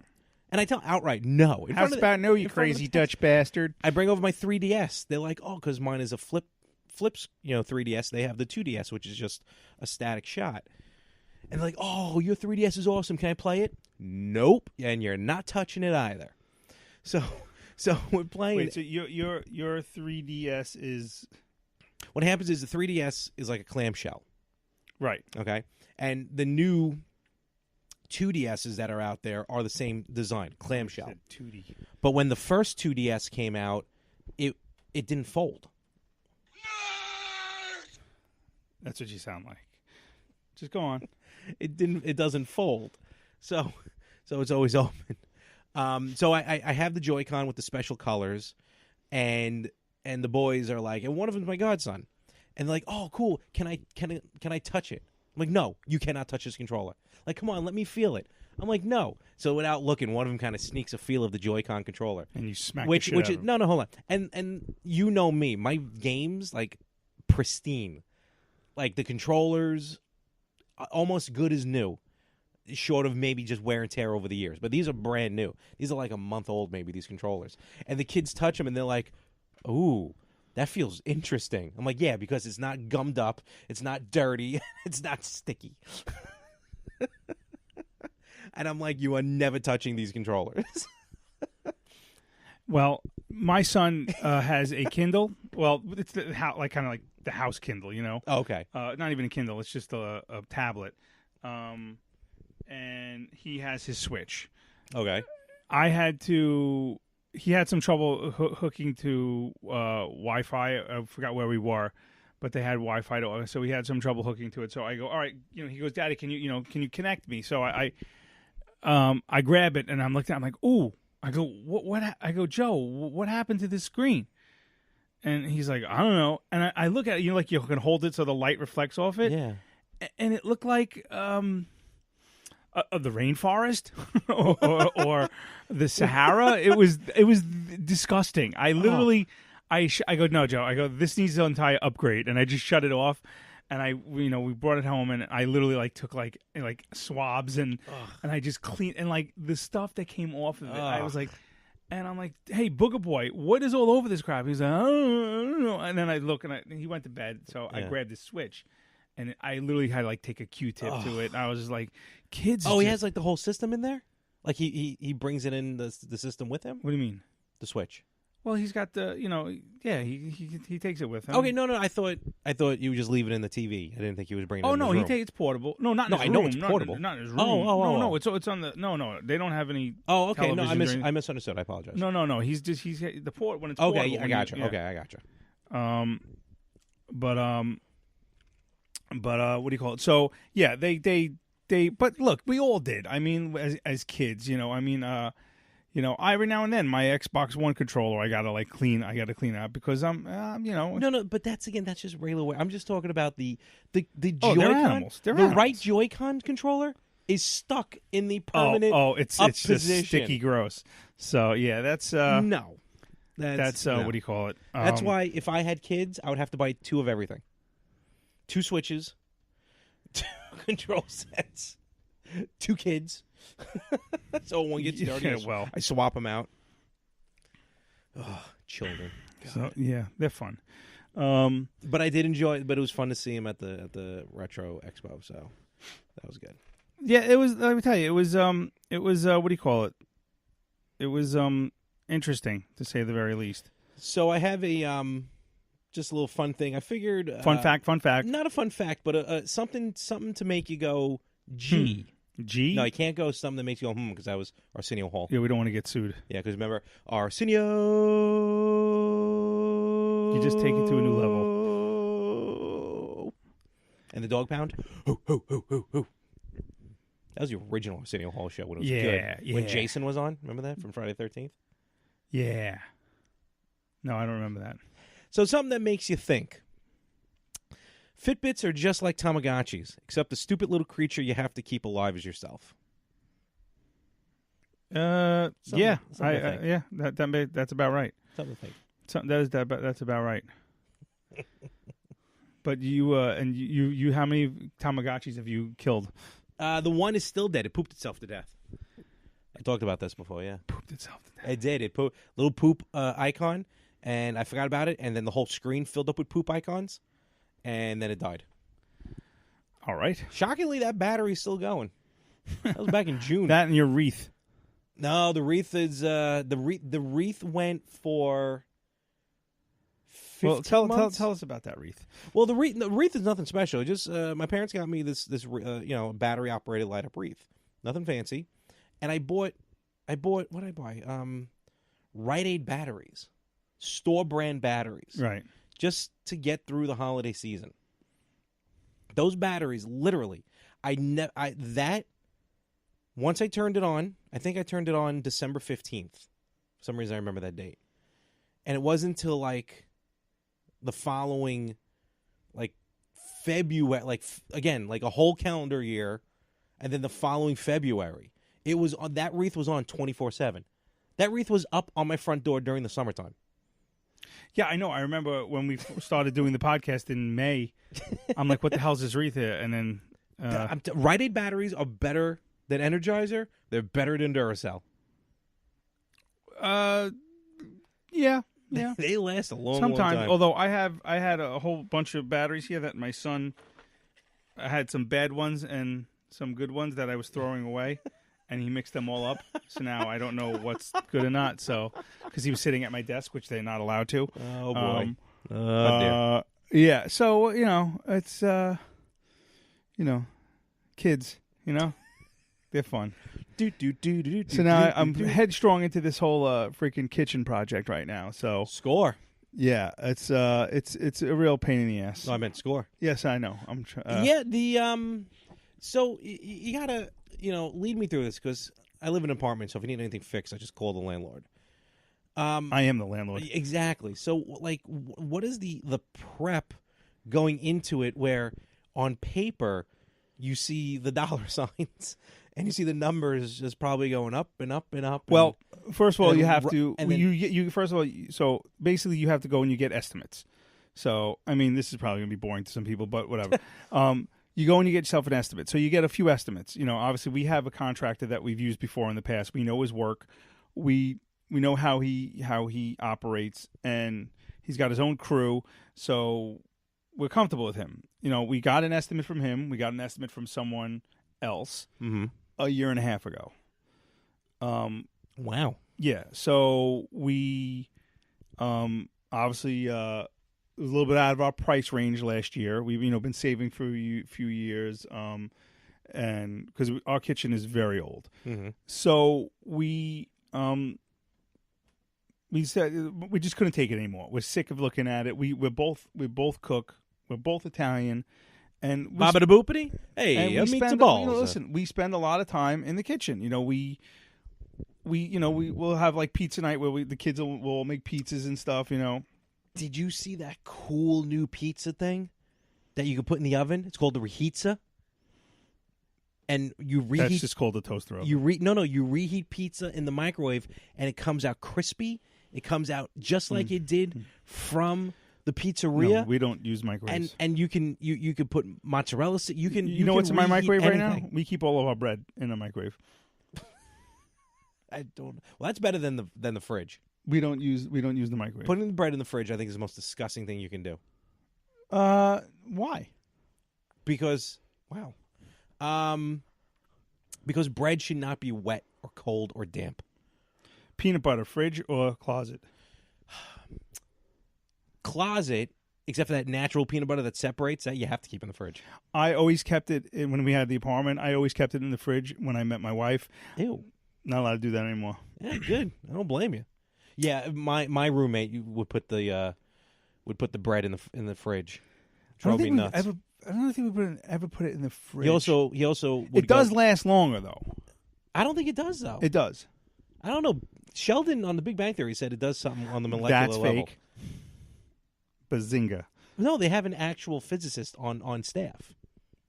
And I tell outright, no. How's about no, you crazy Dutch bastard? I bring over my 3DS. They're like, oh, because mine is a flips, 3DS. They have the 2DS, which is just a static shot. And they're like, oh, your 3DS is awesome. Can I play it? Nope. And you're not touching it either. So we're playing. Wait, so your 3DS is... What happens is the 3DS is like a clamshell. Right. Okay? And the new 2DSs that are out there are the same design, clamshell. 2D. But when the first 2DS came out, it didn't fold. That's what you sound like. Just go on. It doesn't fold. So it's always open. So I have the Joy-Con with the special colors, and the boys are like, and one of them's my godson, and they're like, oh, cool. Can I touch it? I'm like, no, you cannot touch this controller. Like, come on, let me feel it. I'm like, no. So without looking, one of them kind of sneaks a feel of the Joy-Con controller, and you smack the shit out of him. No, hold on. And you know me, my games like pristine, like the controllers almost good as new. Short of maybe just wear and tear over the years. But these are brand new. These are like a month old, maybe, these controllers. And the kids touch them, and they're like, ooh, that feels interesting. I'm like, yeah, because it's not gummed up. It's not dirty. It's not sticky. And I'm like, you are never touching these controllers. Well, my son has a Kindle. Well, it's kind of like the house Kindle, you know? Oh, okay. Not even a Kindle. It's just a tablet. And he has his Switch. Okay. He had some trouble hooking to Wi-Fi. I forgot where we were, but they had Wi-Fi, so he had some trouble hooking to it. So I go, all right, he goes, Daddy, can you connect me? So I grab it and I'm looking, I'm like, ooh. I go, what? I go, Joe, what happened to this screen? And he's like, I don't know. And I look at it, like you can hold it so the light reflects off it. Yeah. And it looked like the rainforest or the Sahara. It was disgusting. I literally, I go, no, Joe. I go, this needs an entire upgrade, and I just shut it off. And we brought it home, and I literally took swabs and I just cleaned, and the stuff that came off of it. I was like, and I'm like, hey, Booger Boy, what is all over this crap? He's like, oh, I don't know. And then I look, and he went to bed, so I grabbed his Switch. And I literally had to take a Q-tip to it. And I was just like, kids. Oh, he has the whole system in there? Like he brings it in the system with him? What do you mean? The Switch. Well, he's got he takes it with him. Okay, no, I thought you would just leave it in the TV. I didn't think he was bringing it in his room. It's portable. No, not in his room. I know it's portable. Not in his room. No, it's on the they don't have any. Oh, okay. No, televisions I misunderstood. I apologize. No. He's the port when it's okay. portable. I got you. Okay, I got you. But what do you call it? So yeah, they. But look, we all did. I mean, as kids, every now and then my Xbox One controller I gotta clean. I gotta clean out because I'm. No. But that's just regular way. I'm just talking about the Joy-Con. They're animals. They're animals. Right Joy-Con controller is stuck in the permanent. It's position. Just sticky, gross. So yeah, that's no. That's no. what do you call it? That's why if I had kids, I would have to buy 2 of everything. 2 Switches, 2 control sets, 2 kids. So one gets dirty. Well, I swap them out. Oh, children. God. So yeah, they're fun. But I did enjoy it. But it was fun to see him at the Retro Expo. So that was good. Yeah, it was. Let me tell you, it was. What do you call it? It was interesting to say the very least. So I have a just a little fun thing. I figured fun fact. Not a fun fact, but something to make you go gee. G? No, you can't go something that makes you go because that was Arsenio Hall. Yeah, we don't want to get sued. Yeah, because remember Arsenio. You just take it to a new level. And the dog pound. Hoo, hoo, hoo, hoo, hoo. That was the original Arsenio Hall show when it was good. Yeah. When Jason was on. Remember that from Friday the 13th? Yeah. No, I don't remember that. So something that makes you think. Fitbits are just like Tamagotchis, except the stupid little creature you have to keep alive is yourself. Yeah, that's about right. Something to think. That's about right. But you how many Tamagotchis have you killed? The one is still dead. It pooped itself to death. I talked about this before. Yeah, pooped itself to death. It did. It little poop icon, and I forgot about it, and then the whole screen filled up with poop icons. And then it died. All right. Shockingly, that battery's still going. That was back in June. That and your wreath. No, the wreath is the wreath went for 15 months. Tell us about that wreath. Well, the wreath is nothing special. Just my parents got me this battery operated light up wreath. nothing fancy, and I bought what did I buy? Rite Aid batteries, store brand batteries, Right. just to get through the holiday season. Those batteries, literally, once I turned it on, I think I turned it on December 15th. For some reason, I remember that date. And it wasn't until, like, the following, like, February, like, again, like a whole calendar year, and then the following February, it was on, that wreath was on 24/7. That wreath was up on my front door during the summertime. Yeah, I know. I remember when we started doing the podcast in May, I'm like, what the hell's this wreath here? And then... Rite Aid batteries are better than Energizer. They're better than Duracell. Yeah. They last a long Sometimes, time. although I had a whole bunch of batteries here that my son had some bad ones and some good ones that I was throwing away, and he mixed them all up. So now I don't know what's good or not. So because he was sitting at my desk, which they're not allowed to. Oh boy. Dear. Yeah. So it's kids. They're fun. So now I'm headstrong into this whole freaking kitchen project right now. So score. Yeah, it's a real pain in the ass. No, I meant score. Yes, I know. Yeah, so you gotta lead me through this because I live in an apartment. So if you need anything fixed, I just call the landlord. I am the landlord. Exactly. So like, what is the prep going into it? Where on paper you see the dollar signs. And you see the numbers just probably going up and up and up. Well, first of all, you have to. And then, you first of all, so basically, you have to go and you get estimates. So, I mean, this is probably going to be boring to some people, but whatever. You go and you get yourself an estimate. So you get a few estimates. Obviously, we have a contractor that we've used before in the past. We know his work. We know how he operates, and he's got his own crew. So we're comfortable with him. We got an estimate from him. We got an estimate from someone else. Mm-hmm. A year and a half ago. Wow. Yeah. So we obviously it was a little bit out of our price range last year. We've been saving for a few years, and because our kitchen is very old. Mm-hmm. So we said we just couldn't take it anymore. We're sick of looking at it. We both cook. We're both Italian. And Baba da boopity? Hey, meat and balls. Listen, we spend a lot of time in the kitchen. We'll have like pizza night where the kids will make pizzas and stuff. Did you see that cool new pizza thing that you can put in the oven? It's called the Rehizza. And you reheat. That's just called a toaster oven. You reheat pizza in the microwave, and it comes out crispy. It comes out just like it did from the pizzeria. No, we don't use microwaves. And you can put mozzarella. You know what's in my microwave anything. right now? We keep all of our bread in the microwave. I don't. Well, that's better than the fridge. We don't use the microwave. Putting the bread in the fridge, I think, is the most disgusting thing you can do. Why? Because because bread should not be wet or cold or damp. Peanut butter, fridge or closet? Closet, except for that natural peanut butter that separates, that you have to keep in the fridge. I always kept it when we had the apartment. I always kept it in the fridge when I met my wife. Ew. Not allowed to do that anymore. Yeah, good. I don't blame you. Yeah, my roommate would put the bread in the fridge. Drove me nuts. I don't think we ever put it in the fridge. He also would it does last longer though. I don't think it does though. It does. I don't know. Sheldon on The Big Bang Theory said it does something on the molecular level. That's fake. Bazinga. No, they have an actual physicist on staff.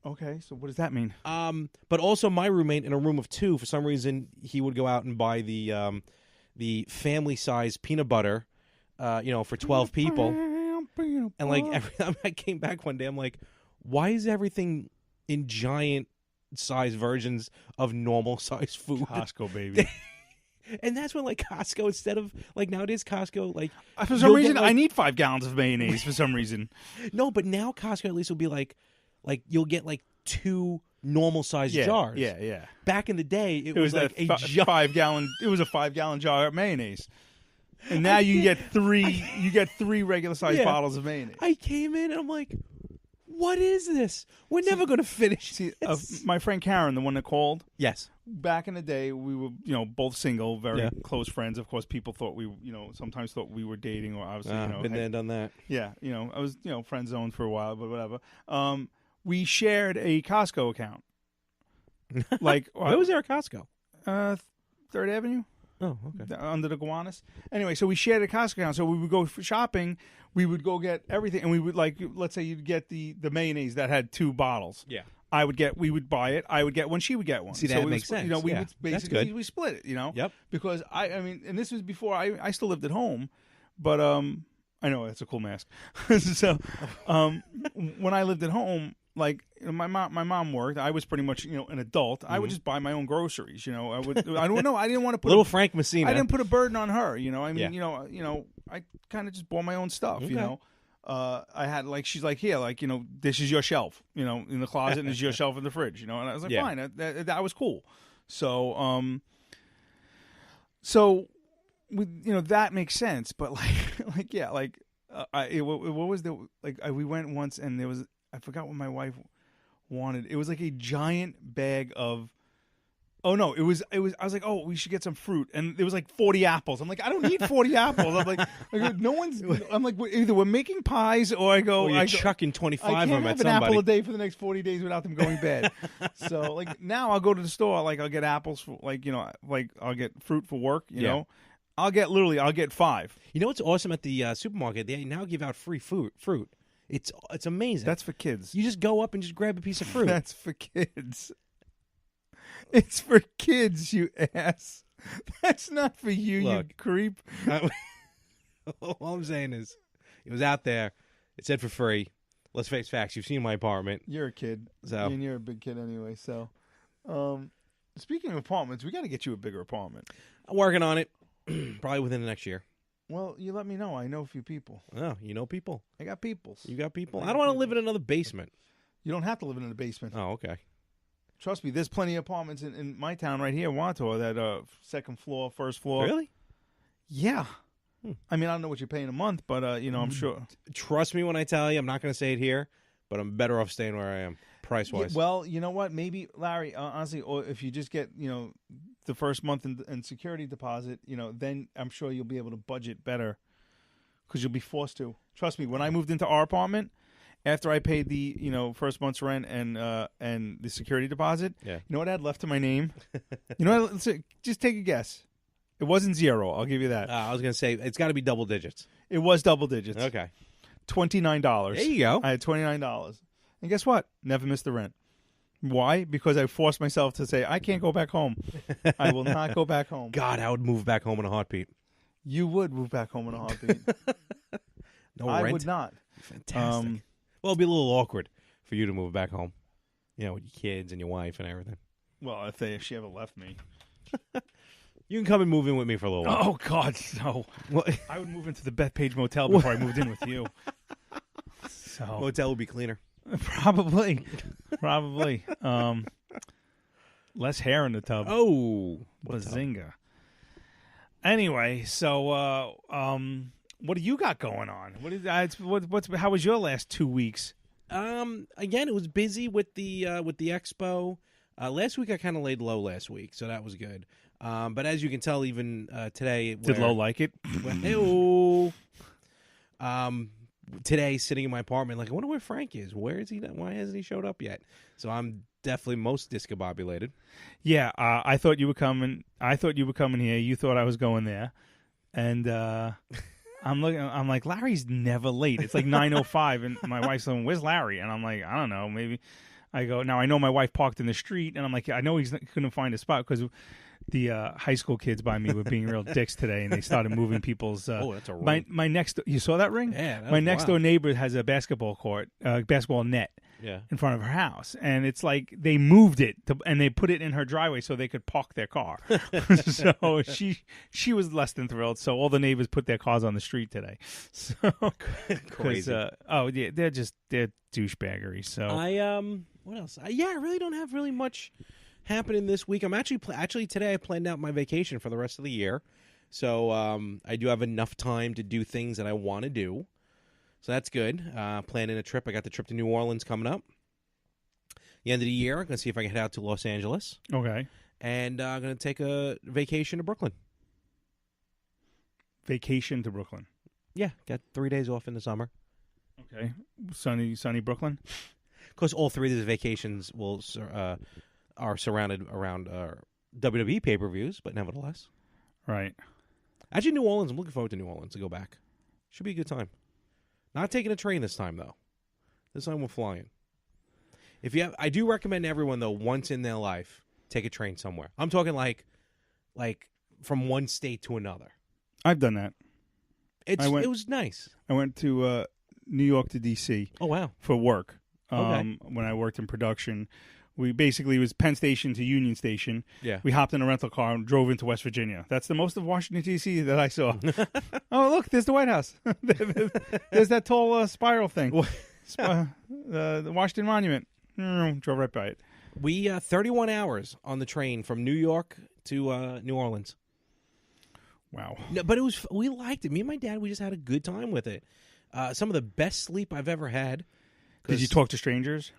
Okay, so what does that mean? But also my roommate in a room of two, for some reason, he would go out and buy the family size peanut butter, for 12 people. And like every time I came back one day, I'm like, why is everything in giant size versions of normal size food? Costco, baby. And that's when, like, Costco, instead of, like, nowadays Costco, like... For some reason, I need 5 gallons of mayonnaise for some reason. No, but now Costco at least will be like you'll get, like, 2 normal-sized jars. Yeah. Back in the day, it was like a 5-gallon... It was a 5-gallon jar of mayonnaise. And now you get 3 regular-sized bottles of mayonnaise. I came in, and I'm like, what is this? We're never going to finish. See, this. my friend Karen, the one that called. Yes. Back in the day, we were, both single, very Yeah. close friends. Of course, people thought sometimes thought we were dating, or obviously, Been there, done that. Yeah, I was, friend zoned for a while, but whatever. We shared a Costco account. Like, where was there a Costco? 3rd Avenue. Oh, okay. Under the Gowanus. Anyway, so we shared a Costco account. So we would go for shopping. We would go get everything, and we would let's say you'd get the mayonnaise that had 2 bottles. Yeah. We would buy it. I would get one. She would get one. See, that makes sense. We Yeah. would That's basically good. we split it. Yep. Because I mean, and this was before I still lived at home, but I know that's a cool mask. So, when I lived at home, like my mom worked. I was pretty much an adult. I would just buy my own groceries. I don't know. I didn't want to put little Frank Messina. I didn't put a burden on her. I mean, Yeah. I kind of just bought my own stuff. Okay. I had she's like, here, this is your shelf, in the closet, and this is your shelf in the fridge, and I was like, Yeah. fine, that was cool. So, that makes sense, but what was we went once, and there was, I forgot what my wife wanted. It was like a giant bag of. Oh no! It was. I was like, oh, we should get some fruit, and there was like 40 apples. I'm like, I don't need 40 apples. I'm like, no one's. I'm like, either we're making pies, or I go. Or you're I chucking 25 I of can't them have at an somebody. apple a day for the next 40 days without them going bad. So now I'll go to the store. I'll get apples for I'll get fruit for work. You know, I'll get 5. You know what's awesome at the supermarket? They now give out free fruit. It's amazing. That's for kids. You just go up and just grab a piece of fruit. That's for kids. It's for kids, you ass. That's not for you, Look. you creep. All I'm saying is, it was out there. It said for free. Let's face facts. You've seen my apartment. You're a kid. So. And you're a big kid anyway. So, speaking of apartments, we got to get you a bigger apartment. I'm working on it. Probably within the next year. Well, you let me know. I know a few people. Oh, you know people. I got peoples. You got people. I I don't got want to live people. in another basement. You don't have to live in a basement. Oh, okay. Trust me, there's plenty of apartments in my town right here, Wantor, that second floor, first floor. Really? Yeah. I mean, I don't know what you're paying a month, but I'm sure. Trust me when I tell you. I'm not going to say it here, but I'm better off staying where I am, price-wise. Well, you know what? Maybe, Larry, honestly, or if you just get, the first month in security deposit, then I'm sure you'll be able to budget better because you'll be forced to. Trust me, when I moved into our apartment, after I paid the, first month's rent and the security deposit, you know what I had left to my name? Just take a guess. It wasn't 0. I'll give you that. I was going to say, it's got to be double digits. It was double digits. Okay. $29. There you go. I had $29. And guess what? Never missed the rent. Why? Because I forced myself to say, I can't go back home. I will not go back home. God, I would move back home in a heartbeat. You would move back home in a heartbeat. No I rent? would not. Fantastic. Well, it'd be a little awkward for you to move back home. With your kids and your wife and everything. Well, if she ever left me. You can come and move in with me for a little while. Oh, God, no. Well, I would move into the Bethpage Motel before I moved in with you. So hotel would be cleaner. Probably. Less hair in the tub. Oh. Bazinga. Anyway, so what do you got going on? How was your last 2 weeks? Again, it was busy with the expo. Last week I kind of laid low last week, so that was good. But as you can tell, even today, Did Lo like it? Today, sitting in my apartment, I wonder where Frank is. Where is he? Why hasn't he showed up yet? So I'm definitely most discombobulated. Yeah, I thought you were coming. I thought you were coming here. You thought I was going there, and I'm looking. I'm like, Larry's never late. It's like 9:05, and my wife's saying, "Where's Larry?" And I'm like, I don't know. Maybe I go now. I know my wife parked in the street, and I'm like, I know he couldn't find a spot because the high school kids by me were being real dicks today, and they started moving people's. That's a ring. My next. You saw that ring? Yeah. My next door neighbor has a basketball court, basketball net. Yeah. In front of her house, and it's like they moved it and they put it in her driveway so they could park their car. So she was less than thrilled. So all the neighbors put their cars on the street today. So Crazy. They're douchebaggery. So what else? I really don't have really much happening this week. I'm actually today I planned out my vacation for the rest of the year, so I do have enough time to do things that I want to do. So that's good. Planning a trip. I got the trip to New Orleans coming up. The end of the year, I'm going to see if I can head out to Los Angeles. Okay. And I'm going to take a vacation to Brooklyn. Vacation to Brooklyn. Yeah, got 3 days off in the summer. Okay. Sunny Brooklyn? Because all 3 of these vacations are surrounded around WWE pay-per-views, but nevertheless. Right. Actually, New Orleans, I'm looking forward to New Orleans to go back. Should be a good time. Not taking a train this time, though. This time we're flying. I do recommend everyone, though, once in their life, take a train somewhere. I'm talking like from one state to another. I've done that. It was nice. I went to New York to D.C. Oh, wow. For work. Okay. When I worked in production. It was Penn Station to Union Station. Yeah. We hopped in a rental car and drove into West Virginia. That's the most of Washington, D.C. that I saw. Oh, look, there's the White House. There's that tall spiral thing. The Washington Monument. Drove right by it. We 31 hours on the train from New York to New Orleans. Wow. No, but we liked it. Me and my dad, we just had a good time with it. Some of the best sleep I've ever had. Did you talk to strangers?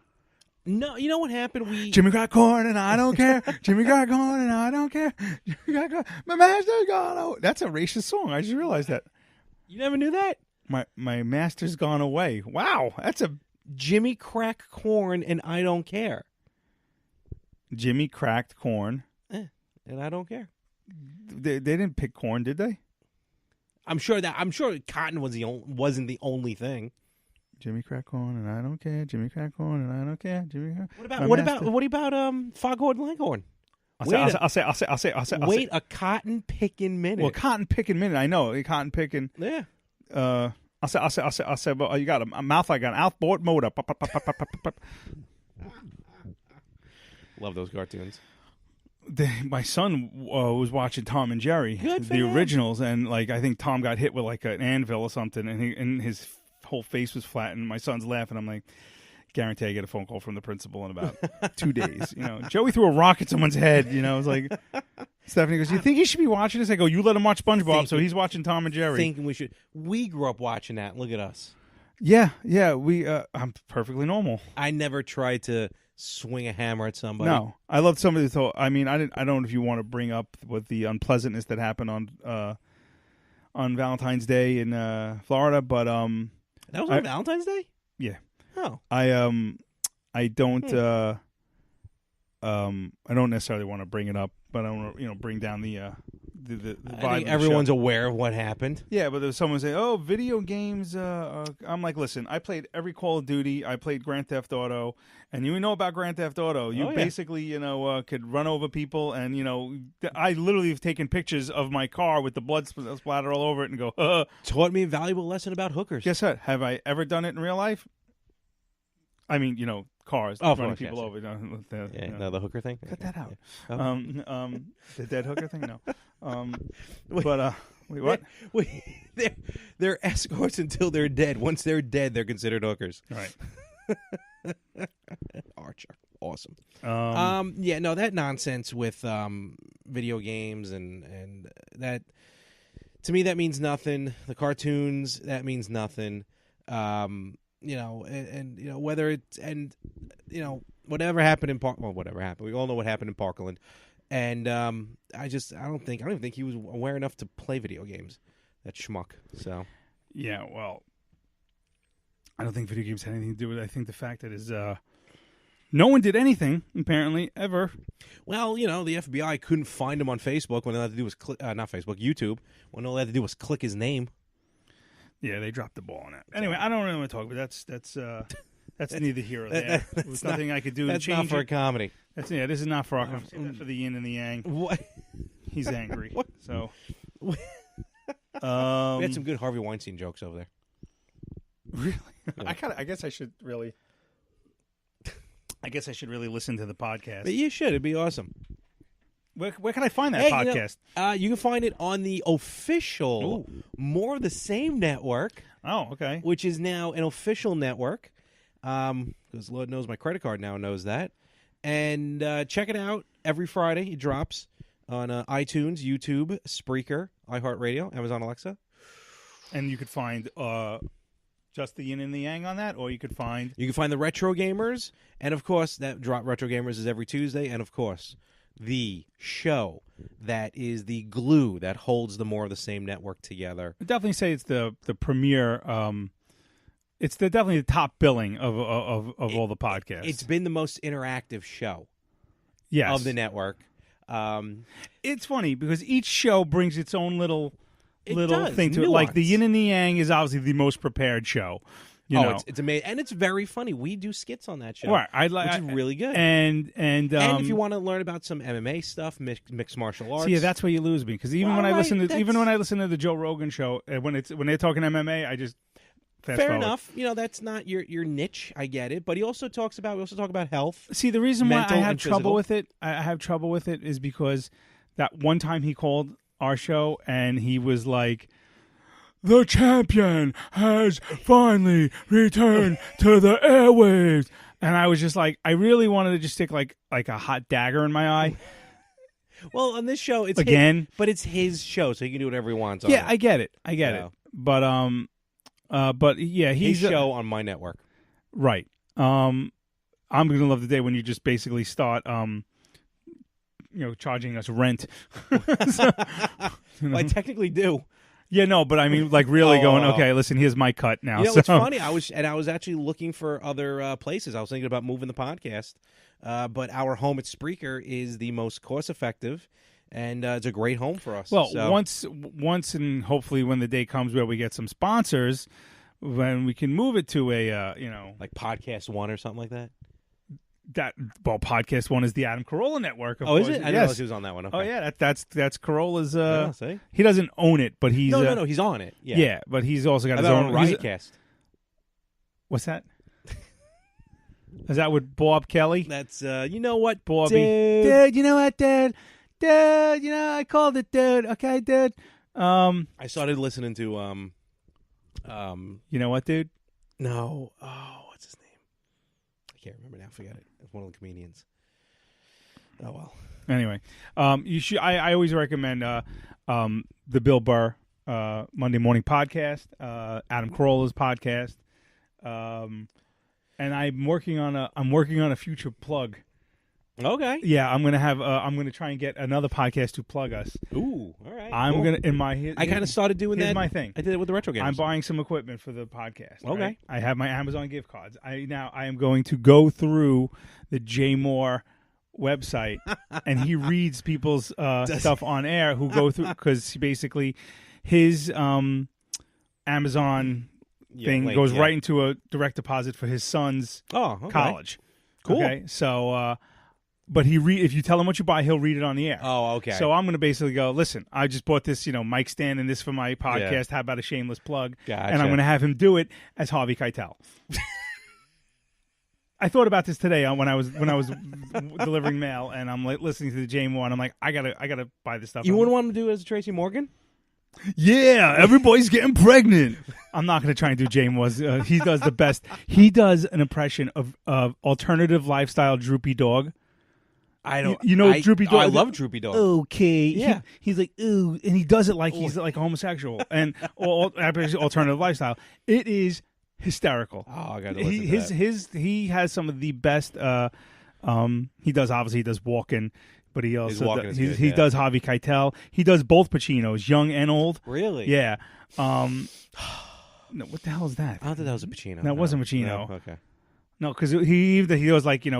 No, you know what happened? Jimmy got corn and I don't care. Jimmy got corn and I don't care. Jimmy got corn. My master's gone away. That's a racist song. I just realized that. You never knew that? My master's gone away. Wow, that's a Jimmy cracked corn and I don't care. Jimmy cracked corn and I don't care. They didn't pick corn, did they? I'm sure cotton wasn't the only thing. Jimmy crack corn and I don't care. Jimmy crack corn and I don't care. Jimmy. What about Foghorn Leghorn? I'll say. Wait a cotton picking minute. Well, cotton picking minute. I know cotton picking. Yeah. I'll say. But you got a mouth like an outboard motor. Love those cartoons. My son was watching Tom and Jerry, the originals, and I think Tom got hit with an anvil or something, and his whole face was flattened. My son's laughing. I'm like, guarantee I get a phone call from the principal in about 2 days. Joey threw a rock at someone's head. I was like, Stephanie goes, "You think he should be watching this?" I go, "You let him watch SpongeBob, so he's watching Tom and Jerry." Thinking we should. We grew up watching that. Look at us. Yeah. We. I'm perfectly normal. I never tried to swing a hammer at somebody. No, I loved somebody who thought. I mean, I don't know if you want to bring up with the unpleasantness that happened on Valentine's Day in Florida, but that was on Valentine's Day. Yeah. Oh. I don't I don't necessarily want to bring it up, but I want to bring down the vibe. I think everyone's aware of what happened. Yeah, but there's someone saying, "Oh, video games." I'm like, listen, I played every Call of Duty. I played Grand Theft Auto, and you know about Grand Theft Auto. You basically, could run over people, and I literally have taken pictures of my car with the blood splatter all over it, and go, Taught me a valuable lesson about hookers. Guess what? Have I ever done it in real life? I mean, cars running people over. The hooker thing. Cut that out. Yeah. The dead hooker thing. No. But wait, what? They're escorts until they're dead. Once they're dead, they're considered hookers. Right. Archer, awesome. That nonsense with video games and that, to me, that means nothing. The cartoons, that means nothing. Whether it's whatever happened in whatever happened. We all know what happened in Parkland, and I don't even think he was aware enough to play video games. That schmuck. So yeah, well, I don't think video games had anything to do with it. I think the fact that is no one did anything apparently ever. Well, the FBI couldn't find him on Facebook when all they had to do was not Facebook, YouTube. When all they had to do was click his name. Yeah, they dropped the ball on it. Anyway, I don't really want to talk, but that's neither here or there. There's nothing I could do to change it. That's not for a comedy. This is not for our that's for the yin and the yang. What? He's angry. What? So we had some good Harvey Weinstein jokes over there. Really? Yeah. I guess I should really listen to the podcast. But you should. It'd be awesome. Where can I find that podcast? You can find it on the official More of the Same network. Oh, okay. Which is now an official network. Because Lord knows my credit card now knows that. And check it out every Friday. It drops on iTunes, YouTube, Spreaker, iHeartRadio, Amazon Alexa. And you could find just the yin and the yang on that, or you could find the Retro Gamers, and of course that drop Retro Gamers is every Tuesday, and of course the show that is the glue that holds the More of the Same network together. I'd definitely say it's the premier. It's definitely the top billing of all the podcasts. It's been the most interactive show yes. of the network. It's funny because each show brings its own little thing to nuance. it. Like the yin and the yang is obviously the most prepared show. You know? It's amazing, and it's very funny. We do skits on that show, right? Which is really good. And if you want to learn about some MMA stuff, mixed martial arts, see, that's where you lose me because even when I listen to the Joe Rogan show, when they're talking MMA, I just fast fair forward. enough. That's not your niche. I get it, but we also talk about health. See, the reason why I have trouble physical. with it is because that one time he called our show and he was like, "The champion has finally returned to the airwaves," and I was just like, I really wanted to just stick like a hot dagger in my eye. Well, on this show, it's again, but it's his show, so he can do whatever he wants. Yeah, I get it, but yeah, he's his show on my network, right? I'm gonna love the day when you just basically start, charging us rent. So, well, I technically do. Yeah, no, but I mean, like, really going, okay, listen, here's my cut now. It's funny. I was actually looking for other places. I was thinking about moving the podcast, but our home at Spreaker is the most cost-effective, and it's a great home for us. Well, so. once, and hopefully when the day comes where we get some sponsors, when we can move it to a, like Podcast One or something like that. Podcast One is the Adam Carolla network. Of course. Is it? I didn't know he was on that one. Okay. Oh yeah, that's Carolla's. See? He doesn't own it, but he's no, he's on it. Yeah, but he's also got his on own Riotcast. What's that? Is that with Bob Kelly? That's you know what, Bobby? Dude, you know what, dude? I called it, dude. Okay, dude. I started listening to you know what, dude? No. Oh, what's his name? I can't remember now. Forget it. It's one of the comedians. Oh well. Anyway, you should. I always recommend the Bill Burr Monday Morning Podcast, Adam Carolla's podcast, and I'm working on a future plug. Okay. Yeah, I'm gonna try and get another podcast to plug us. Ooh, all right. I'm cool. gonna I kind of started doing that. My thing. I did it with the retro games. I'm buying some equipment for the podcast. Okay. Right? I have my Amazon gift cards. I am going to go through the Jay Moore website, and he reads people's stuff on air who go through because basically his Amazon thing goes right into a direct deposit for his son's college. Cool. Okay, so. But if you tell him what you buy, he'll read it on the air. Oh, okay. So I'm going to basically go, listen, I just bought this, mic stand and this for my podcast. Yeah. How about a shameless plug? Gotcha. And I'm going to have him do it as Harvey Keitel. I thought about this today when I was delivering mail, and I'm like listening to the Jay Moore, and I'm like, I gotta buy this stuff. You wouldn't want him to do it as Tracy Morgan? Yeah, everybody's getting pregnant. I'm not going to try and do Jay Moore's. He does the best. He does an impression of alternative lifestyle Droopy Dog. I don't. Droopy Dog. I love Droopy Dog. Okay, yeah. He's like, ooh, and he does it like he's like a homosexual and alternative lifestyle. It is hysterical. Oh, I got to listen to that. He has some of the best. He does Walken, but he also does Harvey Keitel. He does both Pacinos, young and old. Really? Yeah. No, what the hell is that? I don't think that was a Pacino. No, it wasn't Pacino. No? Okay. No, because he was like, in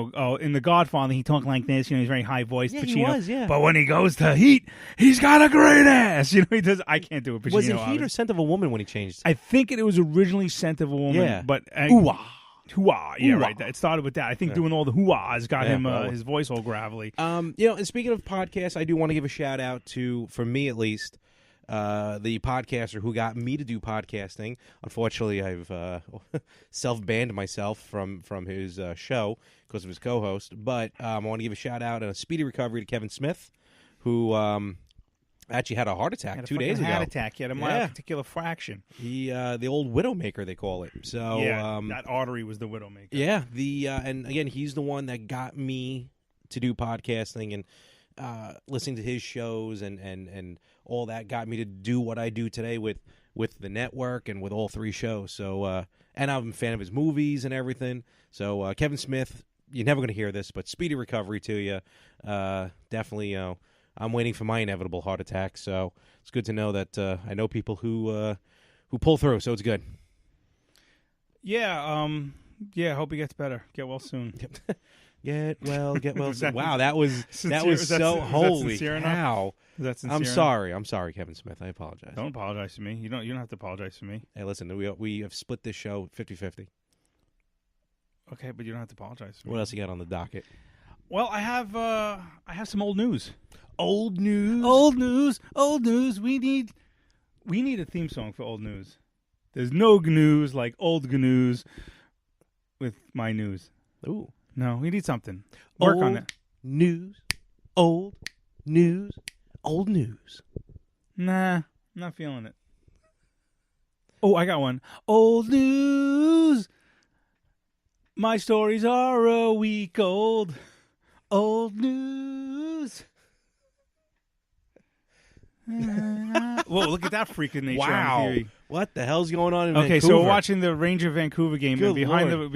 The Godfather, he talked like this. He's very high voiced. Yeah, Pacino. he was, yeah. But when he goes to Heat, he's got a great ass. He does. I can't do it. Pacino. Was it Heat or Scent of a Woman when he changed? I think it was originally Scent of a Woman. Yeah. But Hoo-ah. Yeah, right. It started with that. I think doing all the hoo-ahs got him his voice all gravelly. And speaking of podcasts, I do want to give a shout out to, for me at least, the podcaster who got me to do podcasting. Unfortunately, I've self-banned myself from his show because of his co-host. But I want to give a shout-out and a speedy recovery to Kevin Smith, who actually had a heart attack 2 days ago. Heart attack. He had a myocardial fraction. He, the old Widowmaker, they call it. So that artery was the Widowmaker. Yeah. And again, he's the one that got me to do podcasting, and listening to his shows and all that got me to do what I do today with with the network and with all 3 shows. So, and I'm a fan of his movies and everything. So, Kevin Smith, you're never going to hear this, but speedy recovery to you. Definitely, I'm waiting for my inevitable heart attack. So it's good to know that I know people who pull through. So it's good. Yeah. Yeah. I hope he gets better. Get well soon. Get well soon. Wow, that was sincere? holy Is that sincere cow. Is that sincere I'm enough? sorry. I'm sorry, Kevin Smith. I apologize. Don't apologize to me. You don't have to apologize to me. Hey, listen, we have split this show 50-50. Okay, but you don't have to apologize to me. What else you got on the docket? Well, I have some old news. Old news. Old news. Old news. We need a theme song for old news. There's no news like old news with my news. Ooh. No, we need something. Work on it. News. Old news. Old news. Nah, I'm not feeling it. Oh, I got one. Old news. My stories are a week old. Old news. Whoa, look at that freak of nature on TV. What the hell's going on in Vancouver? Okay, so we're watching the Ranger Vancouver game, Good and behind Lord.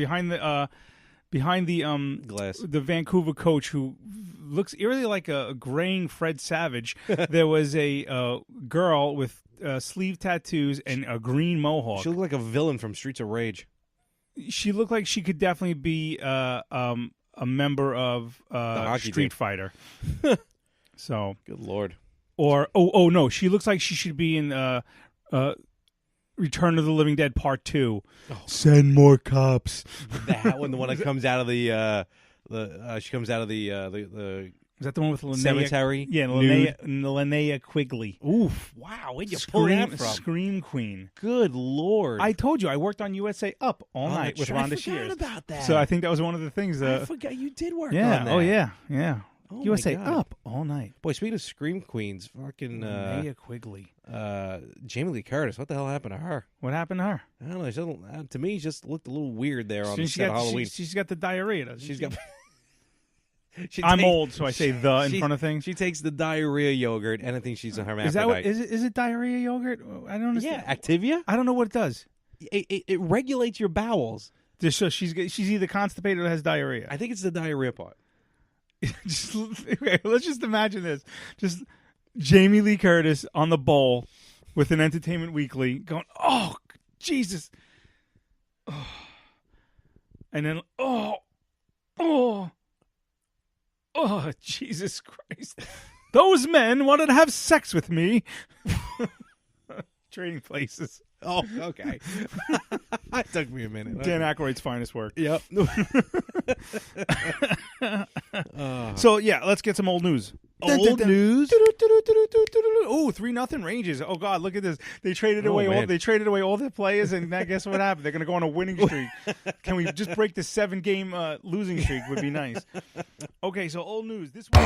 the Glass. the Vancouver coach, who looks eerily like a graying Fred Savage, there was a girl with sleeve tattoos and a green mohawk. She looked like a villain from Streets of Rage. She looked like she could definitely be a member of Street team. Fighter. So Good Lord. or oh no, she looks like she should be in Return of the Living Dead Part 2. Oh. Send more cops. That one, the one that comes out of the she comes out of the Is that the one with Linnea? cemetery? Yeah, Linnea Quigley. Oof! Wow, where'd you pull that from? Scream Queen. Good Lord! I told you I worked on USA Up all night with Rhonda I Shears. forgot about that. So I think that was one of the things. I forgot you did work yeah. on that. Oh yeah. Yeah. Oh, USA my God. Up all night. Boy, speaking of Scream Queens, fucking Linnea Quigley. Jamie Lee Curtis. What the hell happened to her? What happened to her? I don't know. She doesn't, to me, she just looked a little weird there on the She set got of Halloween. she's got the diarrhea. Doesn't She's she? got. I'm old, so I say the in front of things. She takes the diarrhea yogurt and I think she's a hermaphrodite. Is that what is it diarrhea yogurt? I don't understand. Yeah, Activia. I don't know what it does. It regulates your bowels. Just so she's either constipated or has diarrhea. I think it's the diarrhea part. Okay, let's just imagine this. Just Jamie Lee Curtis on the bowl with an Entertainment Weekly going, oh, Jesus. Oh. And then, oh, Jesus Christ. Those men wanted to have sex with me. Trading places. Oh, okay. It took me a minute. Dan Aykroyd's finest work. Yep. So, yeah, let's get some old news. Old news? Oh, 3-0 Rangers. Oh God, look at this. They traded Oh, away man. all their players, and now guess what happened? They're going to go on a winning streak. Can we just break the 7-game losing streak? Would be nice. Okay, so old news this week.